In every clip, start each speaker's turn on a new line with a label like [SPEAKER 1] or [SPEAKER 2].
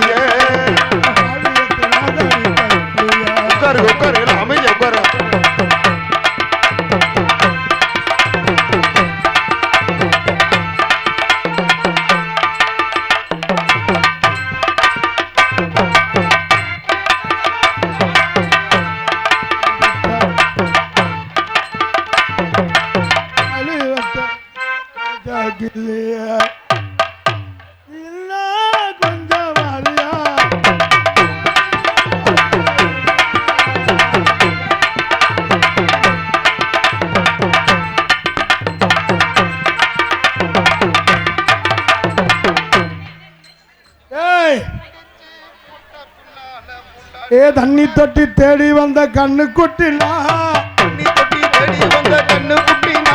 [SPEAKER 1] புள்ளியே உட்காரு உட்காரு அமைதியா உட்காரு.
[SPEAKER 2] தண்ணி தொட்டி தேடி வந்த கண்ணு குட்டினா
[SPEAKER 1] தண்ணி தொட்டி தேடி வந்த கண்ணு குட்டினா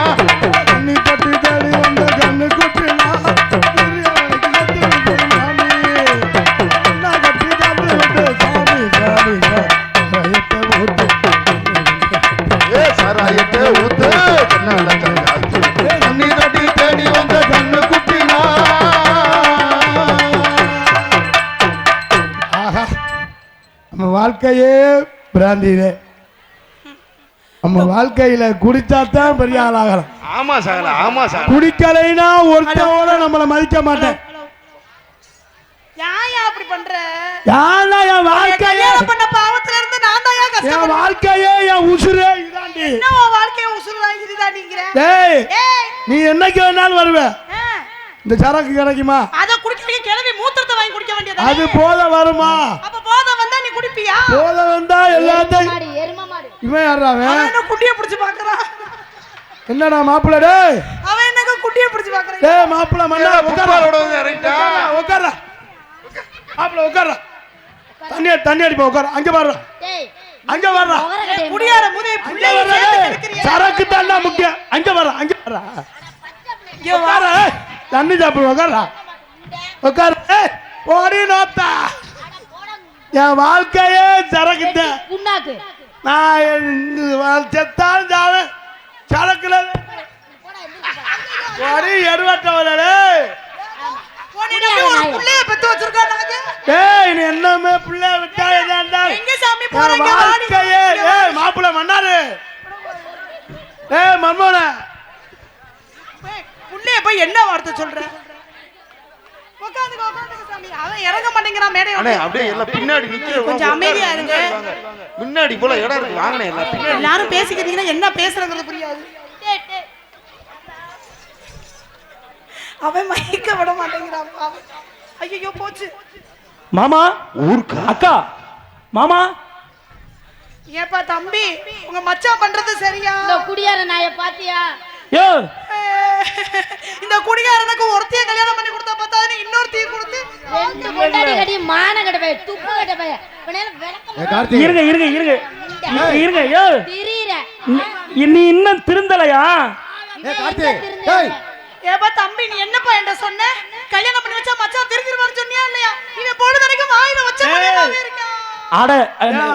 [SPEAKER 2] தண்ணி தொட்டி தேடி வந்த கண்ணு குட்டினா
[SPEAKER 1] சாராயத்தை ஊத்து தண்ணி தொட்டி தேடி வந்த கண்ணு குட்டினா.
[SPEAKER 2] நம்ம வாழ்க்கையே பிராந்தியிலே நம்ம வாழ்க்கையில குடிச்சாதான் பெரிய ஆளாகலாம்.
[SPEAKER 1] ஆமா சாகல ஆமா சார்.
[SPEAKER 2] குடிக்கலைன்னா ஒருத்தவோட நம்மள மதிக்க மாட்டேன்.
[SPEAKER 3] அப்படி பண்ற
[SPEAKER 2] யாரா என் வாழ்க்கையே
[SPEAKER 3] பண்ண பாவத்துல இருந்து நான் தான் கஷ்டம்.
[SPEAKER 2] என் வாழ்க்கையே என் உசுரே இதாண்டி.
[SPEAKER 3] என்ன உன் வாழ்க்கையே உசுரே இதுதான்ங்கற?
[SPEAKER 2] டேய் நீ என்னைக்கு வேணாலும் வருவ. இந்த சரக்கு கிடைக்குமா?
[SPEAKER 3] அத குடிக்கிறதுக்கு கிளவி மூத்திரத்தை வாங்கி குடிக்க வேண்டியதா?
[SPEAKER 2] அது போத வருமா?
[SPEAKER 3] அப்ப போத வந்தா நீ குடிப்பியா?
[SPEAKER 2] போத வந்தா எல்லாத்தையும்
[SPEAKER 3] எரும மாடு.
[SPEAKER 2] இவன் யாராவே?
[SPEAKER 3] அவன் என்ன குட்டியை பிடிச்சு பார்க்கறான்.
[SPEAKER 2] என்னடா மாப்பிள டேய்?
[SPEAKER 3] அவன் என்னங்க குட்டியை பிடிச்சு பார்க்கறான்?
[SPEAKER 2] டேய் மாப்பிள மண்ணா
[SPEAKER 1] உட்காரோட இறங்கிட்டா.
[SPEAKER 2] உட்கார. மாப்பிள உட்கார. தண்ணி அடிப்பா உட்கார. அங்க பாரு. டேய் அங்க வர்றா.
[SPEAKER 3] குடியார முதை புள்ளை
[SPEAKER 2] சேர்த்து சரக்கு தான்டா முக்கியம். அங்க வர்றா. அங்க வர்றா. இங்க வர. தண்ணி சாப்பிடு உட்கார. உட்கார. ஓடி நோத்தா. என் வாழ்க்கையே சரக்கு தான்.
[SPEAKER 3] புண்ணாக்கு.
[SPEAKER 2] நான் செத்தான் ஜாவே சரக்குல. ஓடி எருவட்ட வரலே.
[SPEAKER 3] புள்ளைய பெத்து வச்சிருக்கானாங்க.
[SPEAKER 2] டேய் நீ என்னமே புள்ளைய விட்டா என்னடா?
[SPEAKER 3] எங்க சாமி போறீங்க?
[SPEAKER 2] வாழ்க்கையே ஏய் மாப்பிள மன்னாரு. ஏய் மர்மோனே.
[SPEAKER 3] புள்ளைய போய் என்ன வார்த்தை சொல்ற? உட்காருங்க சாமி. அவன் இறங்க மாட்டேங்கறான் மேடை.
[SPEAKER 1] அண்ணே அப்படியே எல்லாம் பின்னாடி நிக்கிற.
[SPEAKER 3] கொஞ்சம் அமைதியா இருங்க.
[SPEAKER 1] முன்னாடி போல இடம் இருக்கு வாங்கனே எல்லாம் பின்னாடி.
[SPEAKER 3] எல்லாரும் பேசிக்கிறீங்கன்னா என்ன பேசுறங்கறது புரியாது. அவன் மைக்க விட மாட்டேங்கறான் பாவம். ஐயோ போச்சு.
[SPEAKER 2] மாமா ஊர்க்கா அக்கா மாமா.
[SPEAKER 3] ஏப்பா தம்பி உங்க மச்சான் பண்றது சரியா?
[SPEAKER 4] இந்த குடியார நாய பாத்தியா?
[SPEAKER 2] யோ
[SPEAKER 3] இந்த குடிகாரனுக்கு ஒருத்தைய கல்யாணம் பண்ணி கொடுத்தா பத்தாது இன்னொருத்தைய கொடுத்து
[SPEAKER 4] ரெண்டு பொண்டாட்டி கடி மான கடவை துப்பு கடவை இவனே விளக்கம்.
[SPEAKER 2] இருங்க இருங்க இருங்க இருங்க. யோ
[SPEAKER 4] திரீர
[SPEAKER 2] நீ இன்னும் திருந்தலையா?
[SPEAKER 4] ஏ கார்த்தி டேய்
[SPEAKER 3] ஏப்பா தம்பி நீ என்னப்பா என்கிட்ட சொன்ன? கல்யாணம் பண்ணி வச்சா மச்சான் திருந்திருவான்னு சொன்னியா இல்லையா? இவன் பொழுது வரைக்கும் வாயில வச்ச மாதிரியே இருக்கா.
[SPEAKER 5] அட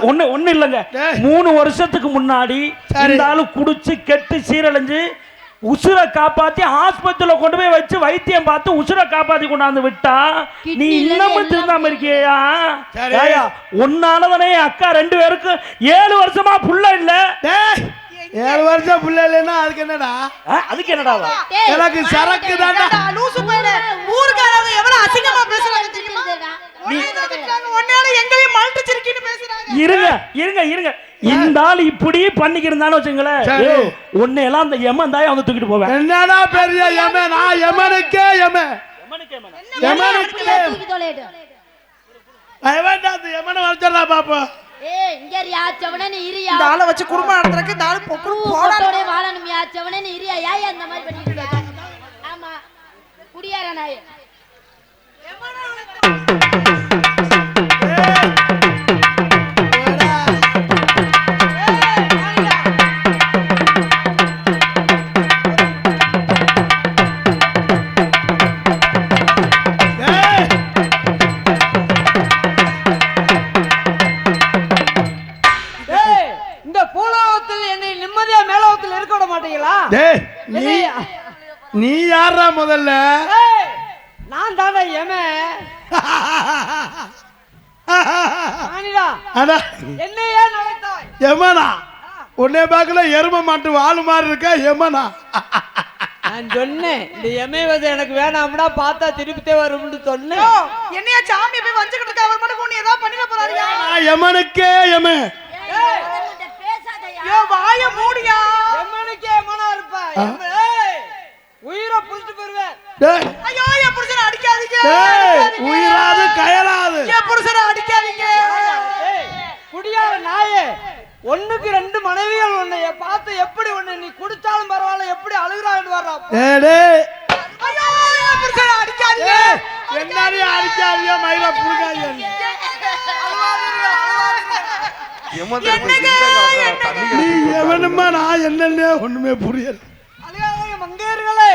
[SPEAKER 5] ஒண்ணு இல்லங்க. 3 வருஷத்துக்கு முன்னாடி இந்த ஆளு குடிச்சு கெட்டு சீரழிஞ்சு உசுரை காப்பாத்தி ஆஸ்பத்திரியில கொண்டு போய் வச்சு வைத்தியம் பார்த்து உசுரை காப்பாத்தி கொண்டாந்து விட்டா நீ இன்னமும் திருந்தாம இருக்கியா? உன்னாலதானே அக்கா 2 பேருக்கு 7 வருஷமா புள்ள இல்ல.
[SPEAKER 2] 7 வருஷம் புள்ள இல்லைன்னா அதுக்கு என்னடா?
[SPEAKER 5] அதுக்கு என்னடா?
[SPEAKER 2] எனக்கு சரக்கு தான்டா.
[SPEAKER 3] லூசு பையனே ஊர்காரங்க எவ்வளவு அசிங்கமா பேசுறாங்க தெரியுமா? ஒன்னால எங்கவே மல்டிச்சிருக்கின்னு பேசுறாங்க.
[SPEAKER 5] இருங்க இருங்க இருங்க. இந்த ஆள் இப்படி பண்ணிக்கிருந்தான்னு வச்சுங்களேன் உன்னை எல்லாம் அந்த யமன் தாயை வந்து தூக்கிட்டு போவேன்.
[SPEAKER 2] என்னடா பெரிய யமன்? நான் யமனுக்கே யமன்.
[SPEAKER 4] தூக்கி தொலைடு
[SPEAKER 2] யமனை வளர்த்துறா பாப்பா.
[SPEAKER 4] ஏய் இங்க யா செவனே இரியா.
[SPEAKER 3] இந்த ஆளை வச்சு குடும்பம் நடத்துறதுக்கு இந்த ஆளு
[SPEAKER 4] போடோட வாழணும் யா செவனே இரியா. ஏய் அந்த மாதிரி பண்ணிட்டு இருக்க? ஆமா குடியார நாய்.
[SPEAKER 2] நீ யாரா முதல்ல?
[SPEAKER 3] நான் தானே யம.
[SPEAKER 2] அடா
[SPEAKER 6] என்னையே நினைத்தாய்
[SPEAKER 2] எமனா உன்னை பார்க்கல எரும மாட்டு வாழு மாதிரி இருக்கா எமனா
[SPEAKER 6] நான் சொன்னேன் இந்த எமைவது எனக்கு வேணாம்னா பார்த்தா திருப்பித்தே வரும்னு சொன்னேன்
[SPEAKER 3] என்னையா சாமி போய் வஞ்சுக்கிட்டு இருக்க அவர் மட்டும் உன்னை ஏதாவது பண்ணிட போறாரியா
[SPEAKER 2] நான் எமனுக்கே எம
[SPEAKER 4] பேசாதயா
[SPEAKER 3] ஐயோ வாய மூடியா
[SPEAKER 6] எமனுக்கே எமனா இருப்பா உயிரை புடிச்சு போயிருவேன்
[SPEAKER 2] டேய்
[SPEAKER 3] ஐயோ என் புருஷனை அடிக்காதீங்க
[SPEAKER 2] டேய் உயிராது கயலாது
[SPEAKER 3] என் புருஷனை அடிக்காதீங்க
[SPEAKER 6] குடியார நாயே ஒண்ணுக்கு 2 மனைவிகள் உன்னைய பார்த்து எப்படி உன்னை நீ குடிச்சாலும் பரவாயில்ல எப்படி அழுகுறான்னு வர்றா
[SPEAKER 2] டேய் டேய்
[SPEAKER 3] ஐயோ என் புருஷனை அடிக்காதீங்க
[SPEAKER 2] என்னடி அடிக்காதீங்க மயில புடுகாதீங்க நீ எவனுமா நான் என்னன்னே ஒண்ணுமே புரியல
[SPEAKER 6] அழுகாதீங்க மங்கையர்களே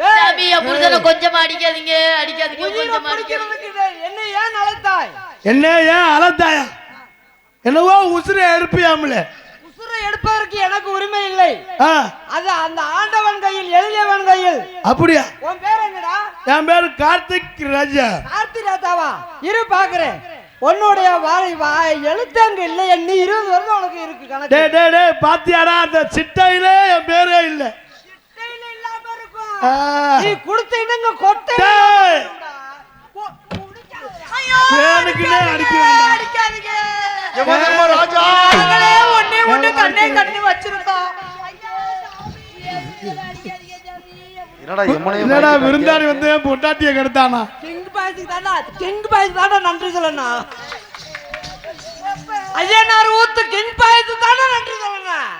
[SPEAKER 4] சாமி என் புருஷனை கொஞ்சமா அடிக்காதீங்க அடிக்காதீங்க கொஞ்சமா
[SPEAKER 6] பிடிக்கிறதுக்கு என்ன ஏன் அழைத்தாய்
[SPEAKER 2] என்ன ஏன் அலத்தாயா என்னவோ உசுரை எடுப்பியாமல
[SPEAKER 6] உசுரை எடுப்பதற்கு எனக்கு உரிமை இல்லை
[SPEAKER 2] ஆ
[SPEAKER 6] அது அந்த ஆண்டவன் கையில் எழுதியவன் கையில்
[SPEAKER 2] அப்படியா
[SPEAKER 6] உன் பேர் என்னடா
[SPEAKER 2] என் பேரு கார்த்திக் ராஜா
[SPEAKER 6] கார்த்தி ராதாவா இரு பாக்குறேன் உன்னுடைய எழுத்து அங்க இல்லையா நீ 20 வருஷம் உனக்கு இருக்கு கணக்கு
[SPEAKER 2] டேய் டேய் டேய் பாத்தியாடா அந்த சிட்டையிலே என் பேரே இல்ல
[SPEAKER 6] சிட்டையில இல்லாம இருக்கும்
[SPEAKER 2] ஆ.
[SPEAKER 6] நீ கொடுத்த இன்னங்க கொட்டை
[SPEAKER 2] டேய்
[SPEAKER 3] ஐயோ
[SPEAKER 2] வேணுக்குனே அடிக்கிறான்டா
[SPEAKER 3] அடிக்காதீங்க
[SPEAKER 1] ராஜா
[SPEAKER 3] நாங்களே ஒண்ணே கண்ணே கண்ணு வச்சிருக்கோம்
[SPEAKER 1] என்னடா எம்மனையும்
[SPEAKER 2] என்னடா விருந்தாடி வந்து என் பொண்டாட்டியை கெடுத்தானா
[SPEAKER 6] கிங் பாய்ஸ் தானே நன்றி சொல்லணும் ஐயனார் ஊத்து கிங் பாய்ஸ் தானே நன்றி சொல்லணும்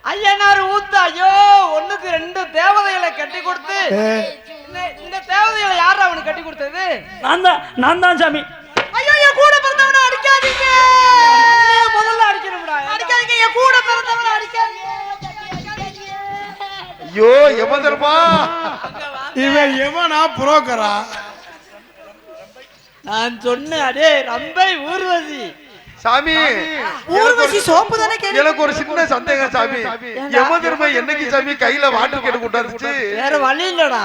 [SPEAKER 6] ஐயனார் ஊத்து ஐயோ ஒண்ணுக்கு 2 தேவதைகளை கட்டி கொடுத்து இந்த தேவதைகளை யாரா அவனுக்கு கட்டி கொடுத்தது
[SPEAKER 5] நான் தான் சாமி
[SPEAKER 3] ஐயோ என் கூட பிறந்தவனை அடிக்காதீங்க
[SPEAKER 6] முதல்ல அடிக்கணும்டா
[SPEAKER 3] அடிக்காதீங்க என் கூட பிறந்தவனை அடிக்காதீங்க
[SPEAKER 1] ஐயோ எமதர்மா
[SPEAKER 2] இவன் எவனா புரோக்கரா
[SPEAKER 6] நான் சொன்னேன் அடே ரம்பை ஊர்வசி
[SPEAKER 1] சாமி
[SPEAKER 3] ஊர்வசி சோப்பு தானே கேள்வி
[SPEAKER 1] எனக்கு ஒரு சின்ன சந்தேகம் சாமி எமதர்மா என்னைக்கு சாமி கையில வாட்டர் கேட்டு கொண்டாந்துச்சு
[SPEAKER 6] வேற வழி இல்லடா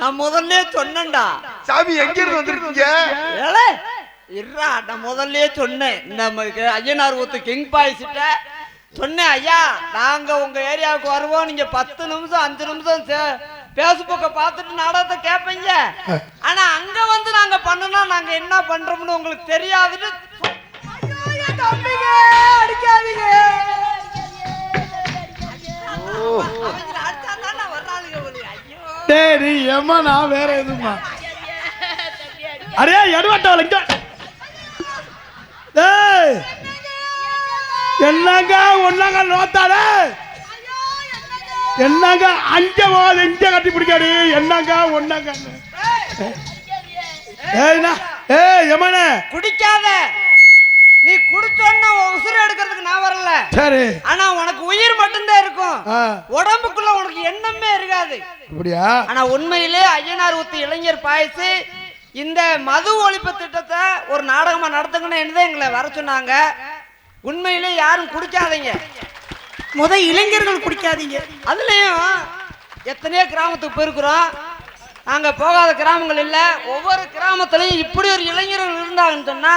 [SPEAKER 6] நான் முதல்ல சொன்னேன்டா
[SPEAKER 1] சாமி எங்க இருந்து வந்திருக்கீங்க
[SPEAKER 6] ஏலே இருடா நான் முதல்ல சொன்னேன் நமக்கு ஐயனார் ஊத்து கிங் பாய்ஸ்ட்ட சொன்னேன் ஐயா நாங்க உங்க ஏரியாவுக்கு வருவோம் நீங்க 10 நிமிஷம் 5 நிமிஷம் பேஸ்புக்கை பார்த்துட்டு நாடகத்தை கேட்பீங்க ஆனா அங்க வந்து நாங்க பண்ணனா நாங்க என்ன பண்றோம்னு உங்களுக்கு தெரியாதுன்னு
[SPEAKER 3] தம்பிங்க அடிக்காதீங்க
[SPEAKER 2] டேய் நீ எமனா வேற எதுமா அரே எடுவட்டவள இங்க டேய் என்னங்க ஒன்னங்க நோத்தாடே என்னங்க அங்க போது இங்க கட்டி பிடிக்காடி என்னங்க ஒன்னங்க ஏய்னா ஏய் எமனே
[SPEAKER 6] குடிக்காத நீ குடிச்சோன்னா உசுறு எடுக்கிறதுக்கு நான் வரல
[SPEAKER 2] சரி
[SPEAKER 6] ஆனா உனக்கு உயிர் மட்டும்தான் இருக்கும்
[SPEAKER 2] ஆ
[SPEAKER 6] உடம்புக்குள்ள உனக்கு எண்ணமே இருக்காது
[SPEAKER 2] அப்படியா
[SPEAKER 6] ஆனா உண்மையிலே ஐயனார் ஊத்து இளைஞர் பாயசு இந்த மது ஒழிப்பு திட்டத்தை ஒரு நாடகமா நடத்துங்கன்னு என்னதான் எங்களை வர சொன்னாங்க உண்மையிலே யாரும் குடிக்காதீங்க
[SPEAKER 3] இளைஞர்கள் குடிக்காதீங்க
[SPEAKER 6] அதுலயும் எத்தனையோ கிராமத்துக்கு போயிருக்கிறோம் நாங்க போகாத கிராமங்கள் இல்ல ஒவ்வொரு கிராமத்திலையும் இப்படி ஒரு இளைஞர்கள் இருந்தாங்கன்னு சொன்னா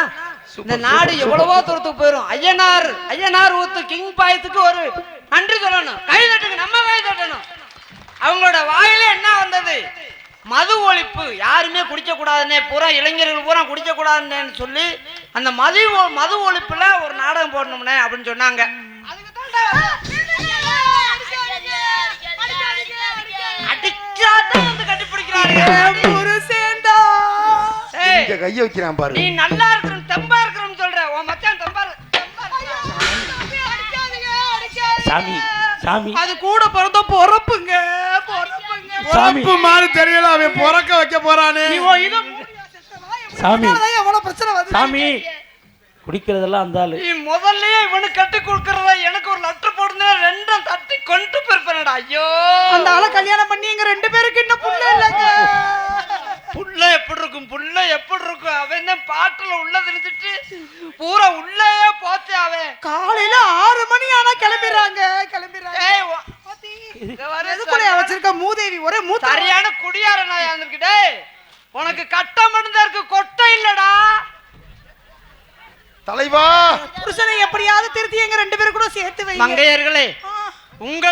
[SPEAKER 6] இந்த நாடு எவ்வளவோ தூரத்துக்கு போயிடும் ஐயனார் ஊத்து கிங் பாயத்துக்கு ஒரு நன்றி சொல்லணும் கை தட்டுங்க நம்ம கை தட்டணும் அவங்களோட வாயில என்ன வந்தது மது ஒழிப்பு யாருமே குடிக்க கூடாதுன்னே பூரா இளைஞர்கள் பூரா குடிக்க கூடாதுன்னு சொல்லி அந்த மது ஒழிப்புல ஒரு நாடகம் போடணும்னே அப்படின்னு சொன்னாங்க அடிச்சாதான் வந்து கட்டிப்பிடிக்கிறாங்க
[SPEAKER 1] கைய வைக்கிறான் பாரு
[SPEAKER 6] நீ நல்லா இருக்கணும் தெம்பா இருக்கணும்னு சொல்ற உன் மச்சான் தெம்பா
[SPEAKER 5] சாமி சாமி
[SPEAKER 3] அது கூட பிறந்த பொறப்புங்க
[SPEAKER 2] பொறப்பு மாதிரி தெரியல அவன் பொறக்க வைக்க போறானே
[SPEAKER 5] சாமி
[SPEAKER 3] எவ்வளவு பிரச்சனை வந்து
[SPEAKER 5] சாமி குடிக்கிறதெல்லாம் அந்த ஆளு
[SPEAKER 6] நீ முதல்லயே இவனுக்கு கட்டி கொடுக்கறத எனக்கு ஒரு லெட்டர் போடுங்க ரெண்டும் தட்டி கொண்டு போயிருப்பேனடா ஐயோ
[SPEAKER 3] அந்த ஆளை கல்யாணம் பண்ணி எங்க 2 பேருக்கு இன்னும் புள்ள இல்லைங்க
[SPEAKER 6] புள்ள எப்படி இருக்கும் அவன் தான் பாட்டுல உள்ள திணிச்சிட்டு பூரா உள்ளேயே போச்சு அவன்
[SPEAKER 3] காலையில 6 மணி ஆனா கிளம்பிடுறாங்க
[SPEAKER 6] ஏய்
[SPEAKER 3] எதுக்குள்ள வச்சிருக்க மூதேவி ஒரே மூத்த
[SPEAKER 6] சரியான குடியார நாயா இருந்துக்கிட்டே உனக்கு கட்ட மட்டும்தான் இருக்கு கொட்டை இல்லடா
[SPEAKER 1] இறைவா
[SPEAKER 3] புருஷனை எப்படியாவது திருத்தி எங்க 2 பேரும் கூட சேர்த்து வைங்க.
[SPEAKER 6] மங்கையர்களே
[SPEAKER 3] ஆ,
[SPEAKER 6] உங்க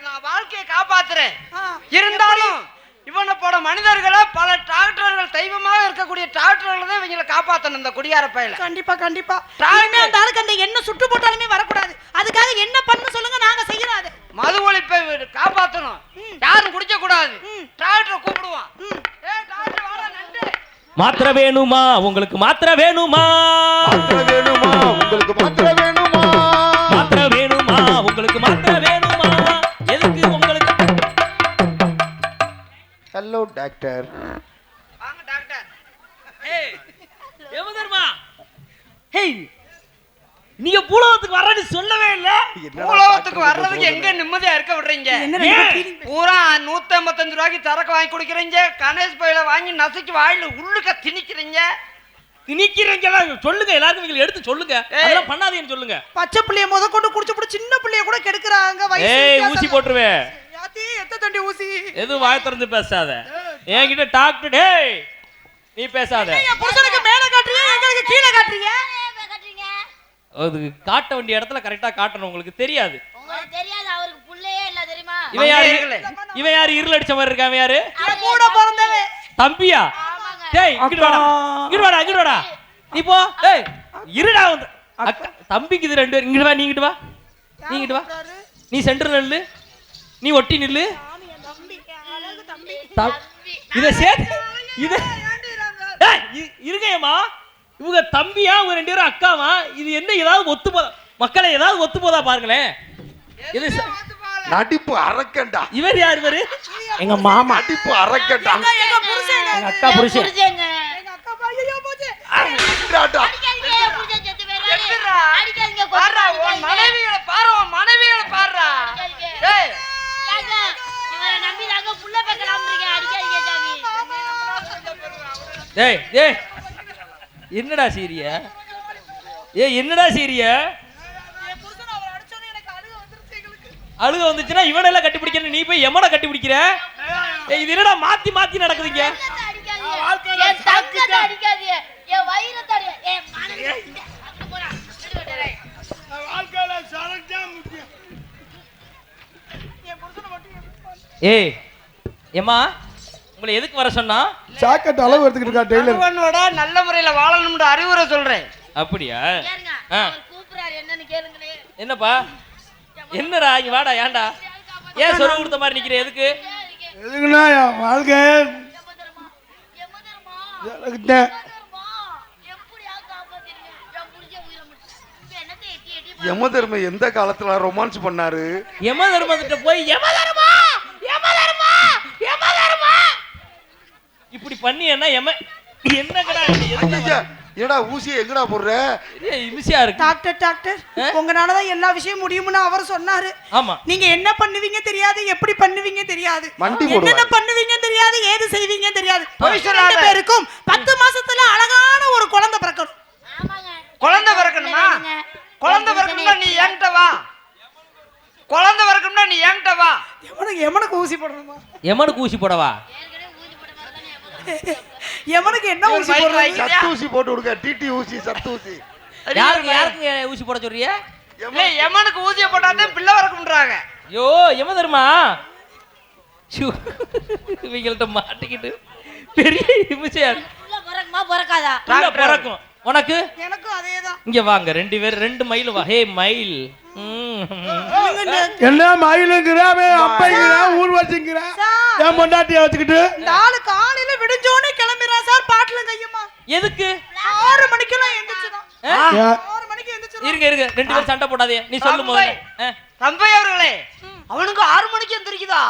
[SPEAKER 6] நான் வாழ்க்கையை காப்பாத்துறேன்.
[SPEAKER 3] ஆ.
[SPEAKER 6] இருந்தாலும் இவனை போட மனிதர்களை பல டாக்டர்கள் தெய்வமாக இருக்கக்கூடிய டாக்டர்கள் தான் இவங்களை காப்பாத்தணும். இந்த குடியார பையில
[SPEAKER 3] கண்டிப்பா கண்டிப்பா இனிமே அந்த ஆளுக்கு அந்த என்ன சுட்டு போட்டாலுமே வரக்கூடாது. அதுக்காக என்ன பண்ண சொல்லுங்க, நாங்க செய்யறோம். அது
[SPEAKER 6] மது ஒழிப்பை காப்பாத்தணும். யாரும் குடிக்க கூடாது. டாக்டர் கூப்பிடுவான். ஏய் டாக்டர் வாடா நண்டு.
[SPEAKER 5] மாத்திரை வேணுமா உங்களுக்கு? மாத்திரை வேணுமா?
[SPEAKER 1] மாத்திரை வேணுமா உங்களுக்கு? மாத்திரை வேணுமா?
[SPEAKER 5] மாத்திரை வேணுமா உங்களுக்கு? மாத்திரை வேணுமா? எதுக்கு உங்களுக்கு?
[SPEAKER 1] Hello doctor.
[SPEAKER 6] வாங்க டாக்டர்.
[SPEAKER 5] ஏய் யமதர்மா, ஹேய் நீங்க பூலோகத்துக்கு வர்றேன்னு சொல்லவே இல்ல.
[SPEAKER 6] பூலோகத்துக்கு வர்றதுக்கு எங்க நிம்மதியா இருக்க விடுறீங்க?
[SPEAKER 5] ஏன்?
[SPEAKER 6] பூரா 155 ரூபாய்க்கு சரக்கு வாங்கி குடிக்கிறீங்க. கணேஷ் பையில வாங்கி நசுக்கி வாயில உள்ளுக்க திணிக்கிறீங்க.
[SPEAKER 5] திணிக்கிறீங்களா? சொல்லுங்க, எல்லாருக்கும் எடுத்து சொல்லுங்க. அதெல்லாம் பண்ணாதீங்கன்னு சொல்லுங்க.
[SPEAKER 3] பச்சை பிள்ளைய முத கொண்டு குடிச்சு போட்டு சின்ன பிள்ளைய கூட கெடுக்குறாங்க. வயசு
[SPEAKER 5] ஏய்
[SPEAKER 3] வித்தியாசம்.
[SPEAKER 5] ஊசி போட்டுருவேன்.
[SPEAKER 3] யாத்தி எத்த தண்டி ஊசி.
[SPEAKER 5] எதுவும் வாய் திறந்து பேசாத. என்கிட்ட டாக்டர் டேய் நீ பேசாத.
[SPEAKER 3] என் புருஷனுக்கு மேல காட்டுறீங்க, எங்களுக்கு கீழே காட்டுறீங்க.
[SPEAKER 4] காட்டுறீங்க
[SPEAKER 5] அது காட்ட வேண்டிய இடத்துல கரெக்டா காட்டணும். உங்களுக்கு தெரியாது.
[SPEAKER 4] உங்களுக்கு தெரியாது, அவருக்கு புள்ளையே இல்ல தெரியுமா?
[SPEAKER 5] இவன் யாரு இருள் அடிச்ச மாதிரி இருக்கான்? அவன் யாரு?
[SPEAKER 3] என் கூட பிறந்தவே.
[SPEAKER 5] தம்பியா? டேய் இங்கிட்டு வாடா, இங்கிட்டு வாடா, இங்கிட்டு வாடா. நீ போ. டேய் இருடா வந்து. அக்கா தம்பிக்கு இது 2 பேர். இங்கிட்டு வா, நீ இங்கிட்டு வா, நீ இங்கிட்டு வா. நீ சென்டர்ல நில்லு, நீ ஒட்டி நில்லு. இத சேர்த்து இத இருங்கம்மா. இவங்க தம்பியா, இவங்க 2 பேரும் அக்காவா? இது என்ன ஏதாவது ஒத்து போதா? மக்களை ஏதாவது ஒத்து போதா பாருங்களேன். இது
[SPEAKER 1] நடிப்பு அரக்கண்டா.
[SPEAKER 5] இவர் யார்? இவரு
[SPEAKER 2] எங்க மாமா.
[SPEAKER 1] நடிப்பு அரக்கண்டா.
[SPEAKER 3] எங்க புருஷன்.
[SPEAKER 5] எங்க அக்கா புருஷன்.
[SPEAKER 4] புரிஞ்சேங்க.
[SPEAKER 3] எங்க அக்கா பையோ போச்சு.
[SPEAKER 1] டாடா.
[SPEAKER 4] அடிக்காதீங்க, புருஷன் செத்து போயிடுவாரு.
[SPEAKER 6] எதுக்குடா?
[SPEAKER 4] அடிக்காதீங்க,
[SPEAKER 6] பாருடா, உன்
[SPEAKER 4] கொல்லுங்க.
[SPEAKER 6] மனைவிகளை பாரு, உன் மனைவிகளை பாருடா. ஏய்
[SPEAKER 4] ஏங்க, இவரை நம்பி நாங்க புள்ள பேக்கலாம்ன்றீங்க. அடிக்காதீங்க சாமி.
[SPEAKER 5] டேய் டேய் என்னடா சீரிய? ஏய் என்னடா சீரிய?
[SPEAKER 3] என் புருஷன் அவரை அடிச்சோனே எனக்கு அழுக வந்துருச்சு. எங்களுக்கு
[SPEAKER 5] அழுக வந்துச்சுன்னா இவனெல்லாம் கட்டி பிடிக்கிற, நீ போய் எமனை கட்டி பிடிக்கிற. ஏய் இது என்னடா மாத்தி மாத்தி நடக்குதுங்க?
[SPEAKER 4] அடிக்காதீங்க. என் தங்கத்தை அடிக்காதீங்க. என் வயிறத்தை அடிக்காதீங்க. என் மனதை அப்படி போடா. நடுவட்டரே.
[SPEAKER 2] வாழ்க்கையில சரக்கு முக்கியம்.
[SPEAKER 3] என் புருஷனை மட்டும் எனக்கு பண்ணு.
[SPEAKER 5] ஏய் ஏம்மா உங்களை எதுக்கு வர சொன்னா?
[SPEAKER 2] சாக்கெட் அளவு எடுத்துக்கிட்டு இருக்கா டெய்லர்.
[SPEAKER 6] கணவனோட நல்ல முறையில வாழணும்னு அறிவுரை சொல்றேன்.
[SPEAKER 5] அப்படியா?
[SPEAKER 4] கேளுங்க.
[SPEAKER 5] ஆ.
[SPEAKER 4] அவர் கூப்பிடுறாரு, என்னன்னு கேளுங்களே.
[SPEAKER 5] என்னப்பா? என்னடா இங்க வாடா. ஏன்டா ஏன் சொரு கொடுத்த மாதிரி நிக்கிற? எதுக்கு?
[SPEAKER 2] எதுக்குன்னா என் வாழ்க்கை
[SPEAKER 4] யமதர்மா, யமதர்மா,
[SPEAKER 2] எனக்குத்தான்.
[SPEAKER 4] யமதர்மா, எப்படியா காப்பாத்திருங்க? என் புருஷன் உயிரை முடிச்சு. இப்ப என்னத்தை எட்டி எட்டி
[SPEAKER 1] யமதர்ம எந்த காலத்துல ரொமான்ஸ் பண்ணாரு?
[SPEAKER 5] யம தர்மத்திட்ட போய் யமதர்மா யமதர்மா யமதர்மா இப்படி பண்ணியன்னா என்னங்கடா
[SPEAKER 1] ஐயா ஏடா ஊசியை எங்கடா போடுற?
[SPEAKER 5] இமிசியா இருக்கு.
[SPEAKER 3] டாக்டர் டாக்டர் உங்களாலதான் எல்லா விஷயம் முடியும்னு அவர் சொன்னாரு.
[SPEAKER 5] ஆமா.
[SPEAKER 3] நீங்க என்ன பண்ணுவீங்க தெரியாது, எப்படி பண்ணுவீங்க தெரியாது,
[SPEAKER 1] மண்டி
[SPEAKER 3] என்னென்ன
[SPEAKER 1] போடுவார்.
[SPEAKER 3] பண்ணுவீங்க தெரியாது, ஏது செய்வீங்க தெரியாது.
[SPEAKER 6] பொய் சொல்லாத.
[SPEAKER 3] 2 பேருக்கும் 10 மாசத்துல அழகான ஒரு குழந்தை பிறக்கணும்.
[SPEAKER 4] ஆமாங்க.
[SPEAKER 6] குழந்தை பிறக்கணுமா? குழந்தை பிறக்கணும்னா நீ என்கிட்ட வா. குழந்தை பிறக்கணும்னா நீ என்கிட்ட வா.
[SPEAKER 3] எமனுக்கு ஊசி போடணுமா?
[SPEAKER 5] எமனுக்கு ஊசி போடவா?
[SPEAKER 4] ஏற்கனவே ஊசி போட்ட மாதிரி தானே யமதர்மா.
[SPEAKER 3] எமனுக்கு என்ன ஊசி
[SPEAKER 6] பைக்
[SPEAKER 3] போடுறது?
[SPEAKER 6] வாங்கி-
[SPEAKER 1] சத்து ஊசி போட்டு விடுங்க. டிடி ஊசி, சத்து ஊசி.
[SPEAKER 5] யாருக்கு ஊசி போட சொல்றிய?
[SPEAKER 6] ஏய், எமனுக்கு ஊசியை போட்டாதான் பிள்ளை பிறக்கும்ன்றாங்க.
[SPEAKER 5] ஐயோ யமதர்மா இவங்கள்ட்ட மாட்டிக்கிட்டு பெரிய இமிசியா
[SPEAKER 4] புள்ள பிறக்குமா பிறக்காதா?
[SPEAKER 5] பிறக்கும். உனக்கு
[SPEAKER 3] எனக்கும் அதேதான்.
[SPEAKER 5] இங்க வாங்க 2 பேர் 2 மைல் வா. ஹே மயில்.
[SPEAKER 2] என்ன மயிலுங்கிறான், அப்பைங்கிறான், ஊர்வசிங்கிறான். என் பொண்டாட்டியை வச்சுக்கிட்டு
[SPEAKER 3] இந்த ஆளு காலையில விடிஞ்சோனே கிளம்பிடுறான் சார். பாட்டுல கையுமா
[SPEAKER 5] எதுக்கு?
[SPEAKER 3] 6 மணிக்கெல்லாம் எந்திரிச்சுதான்.
[SPEAKER 2] ஏன்?
[SPEAKER 3] 6 மணிக்கு எந்திரிச்சுதான்.
[SPEAKER 5] இருங்க 2 பேரும் சண்டை போடாதே. நீ சொல்லு முதல்ல.
[SPEAKER 6] தம்பை அவர்களே, அவனுக்கு 6 மணிக்கு எந்திரிக்குதா?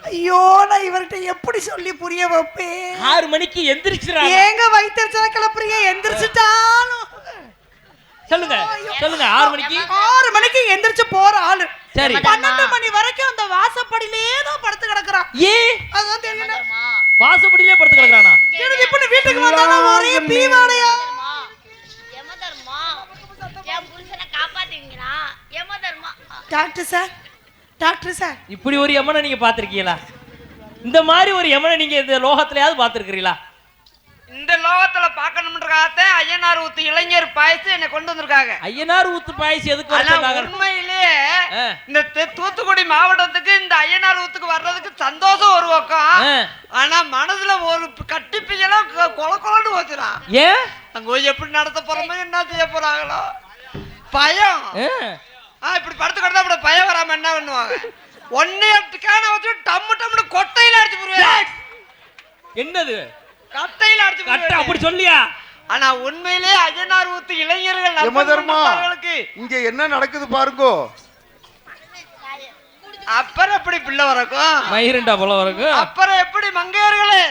[SPEAKER 3] ஐயோ, நான் இவர்கிட்ட எப்படி சொல்லி புரிய வைப்பேன்?
[SPEAKER 5] 6 மணிக்கு எந்திரிச்சுறாங்க.
[SPEAKER 3] ஏங்க வயிற்றுச்சல கிளப்புறீங்க? எந்திரிச்சுட்டாலும்
[SPEAKER 5] சொல்லுங்க சொல்லுங்க. 6 மணிக்கு
[SPEAKER 3] 6 மணிக்கு எந்திரிச்சு போற ஆளு
[SPEAKER 5] சரி
[SPEAKER 3] 12 மணி வரைக்கும் அந்த வாசப்படியிலே தான் படுத்து கிடக்குறான்.
[SPEAKER 5] ஏ
[SPEAKER 3] அதான் தெரியல.
[SPEAKER 4] யமதர்மா,
[SPEAKER 5] வாசப்படியிலே படுத்து கிடக்குறானா?
[SPEAKER 3] திரும்பி இப்ப வீட்டுக்கு வந்தாலும் ஒரே பீவாடையா.
[SPEAKER 4] யமதர்மா, என் புருஷனை காப்பாத்துவீங்களா? Yamadharma.
[SPEAKER 3] Doctor sir, doctor sir,
[SPEAKER 5] இப்படி ஒரு யமனை நீங்க பாத்திருக்கீங்களா? இந்த மாதிரி ஒரு யமனை நீங்க இந்த லோகத்திலயாவது பாத்திருக்கீங்களா?
[SPEAKER 6] இந்த லோகத்துல பாக்கணும்ன்றக்காகத்தான் ஐயனார் ஊத்து இளைஞர் பாயசம் என்னை கொண்டு வந்திருக்காங்க.
[SPEAKER 7] ஐயனார் ஊத்து பாயசம் எதுக்கு வந்தாங்க?
[SPEAKER 6] உண்மையிலேயே இந்த தூத்துக்குடி மாவட்டத்துக்கு இந்த ஐயனார் ஊத்துக்கு வர்றதுக்கு சந்தோஷம் ஒரு பக்கம். ஆனா மனதுல ஒரு கட்டிப்பிலாம் கொல கொலன்னு வச்சுறான்.
[SPEAKER 7] ஏன்
[SPEAKER 6] அங்க போய் எப்படி நடத்த போறோமோ என்ன செய்ய போறாங்களோ பயம். இப்படி படுத்து கிடந்தா அப்படி பயம் வராம என்ன பண்ணுவாங்க? ஒன்னே கேன வச்சு டம்மு டம்னு கொட்டையில அடிச்சு போடுவேன்.
[SPEAKER 7] என்னது
[SPEAKER 6] கட்டையில அடிச்சு
[SPEAKER 7] கட்ட அப்படி சொல்லியா?
[SPEAKER 6] ஆனா உண்மையிலே ஐயனார் ஊத்து இளைஞர்கள்
[SPEAKER 1] யமதர்மா இங்க என்ன நடக்குது பாருங்கோ.
[SPEAKER 6] அப்புறம் எப்படி பிள்ளை வரக்கும்?
[SPEAKER 7] மயிருண்டா போல வரக்கும்.
[SPEAKER 6] அப்புறம் எப்படி மங்கையர்களே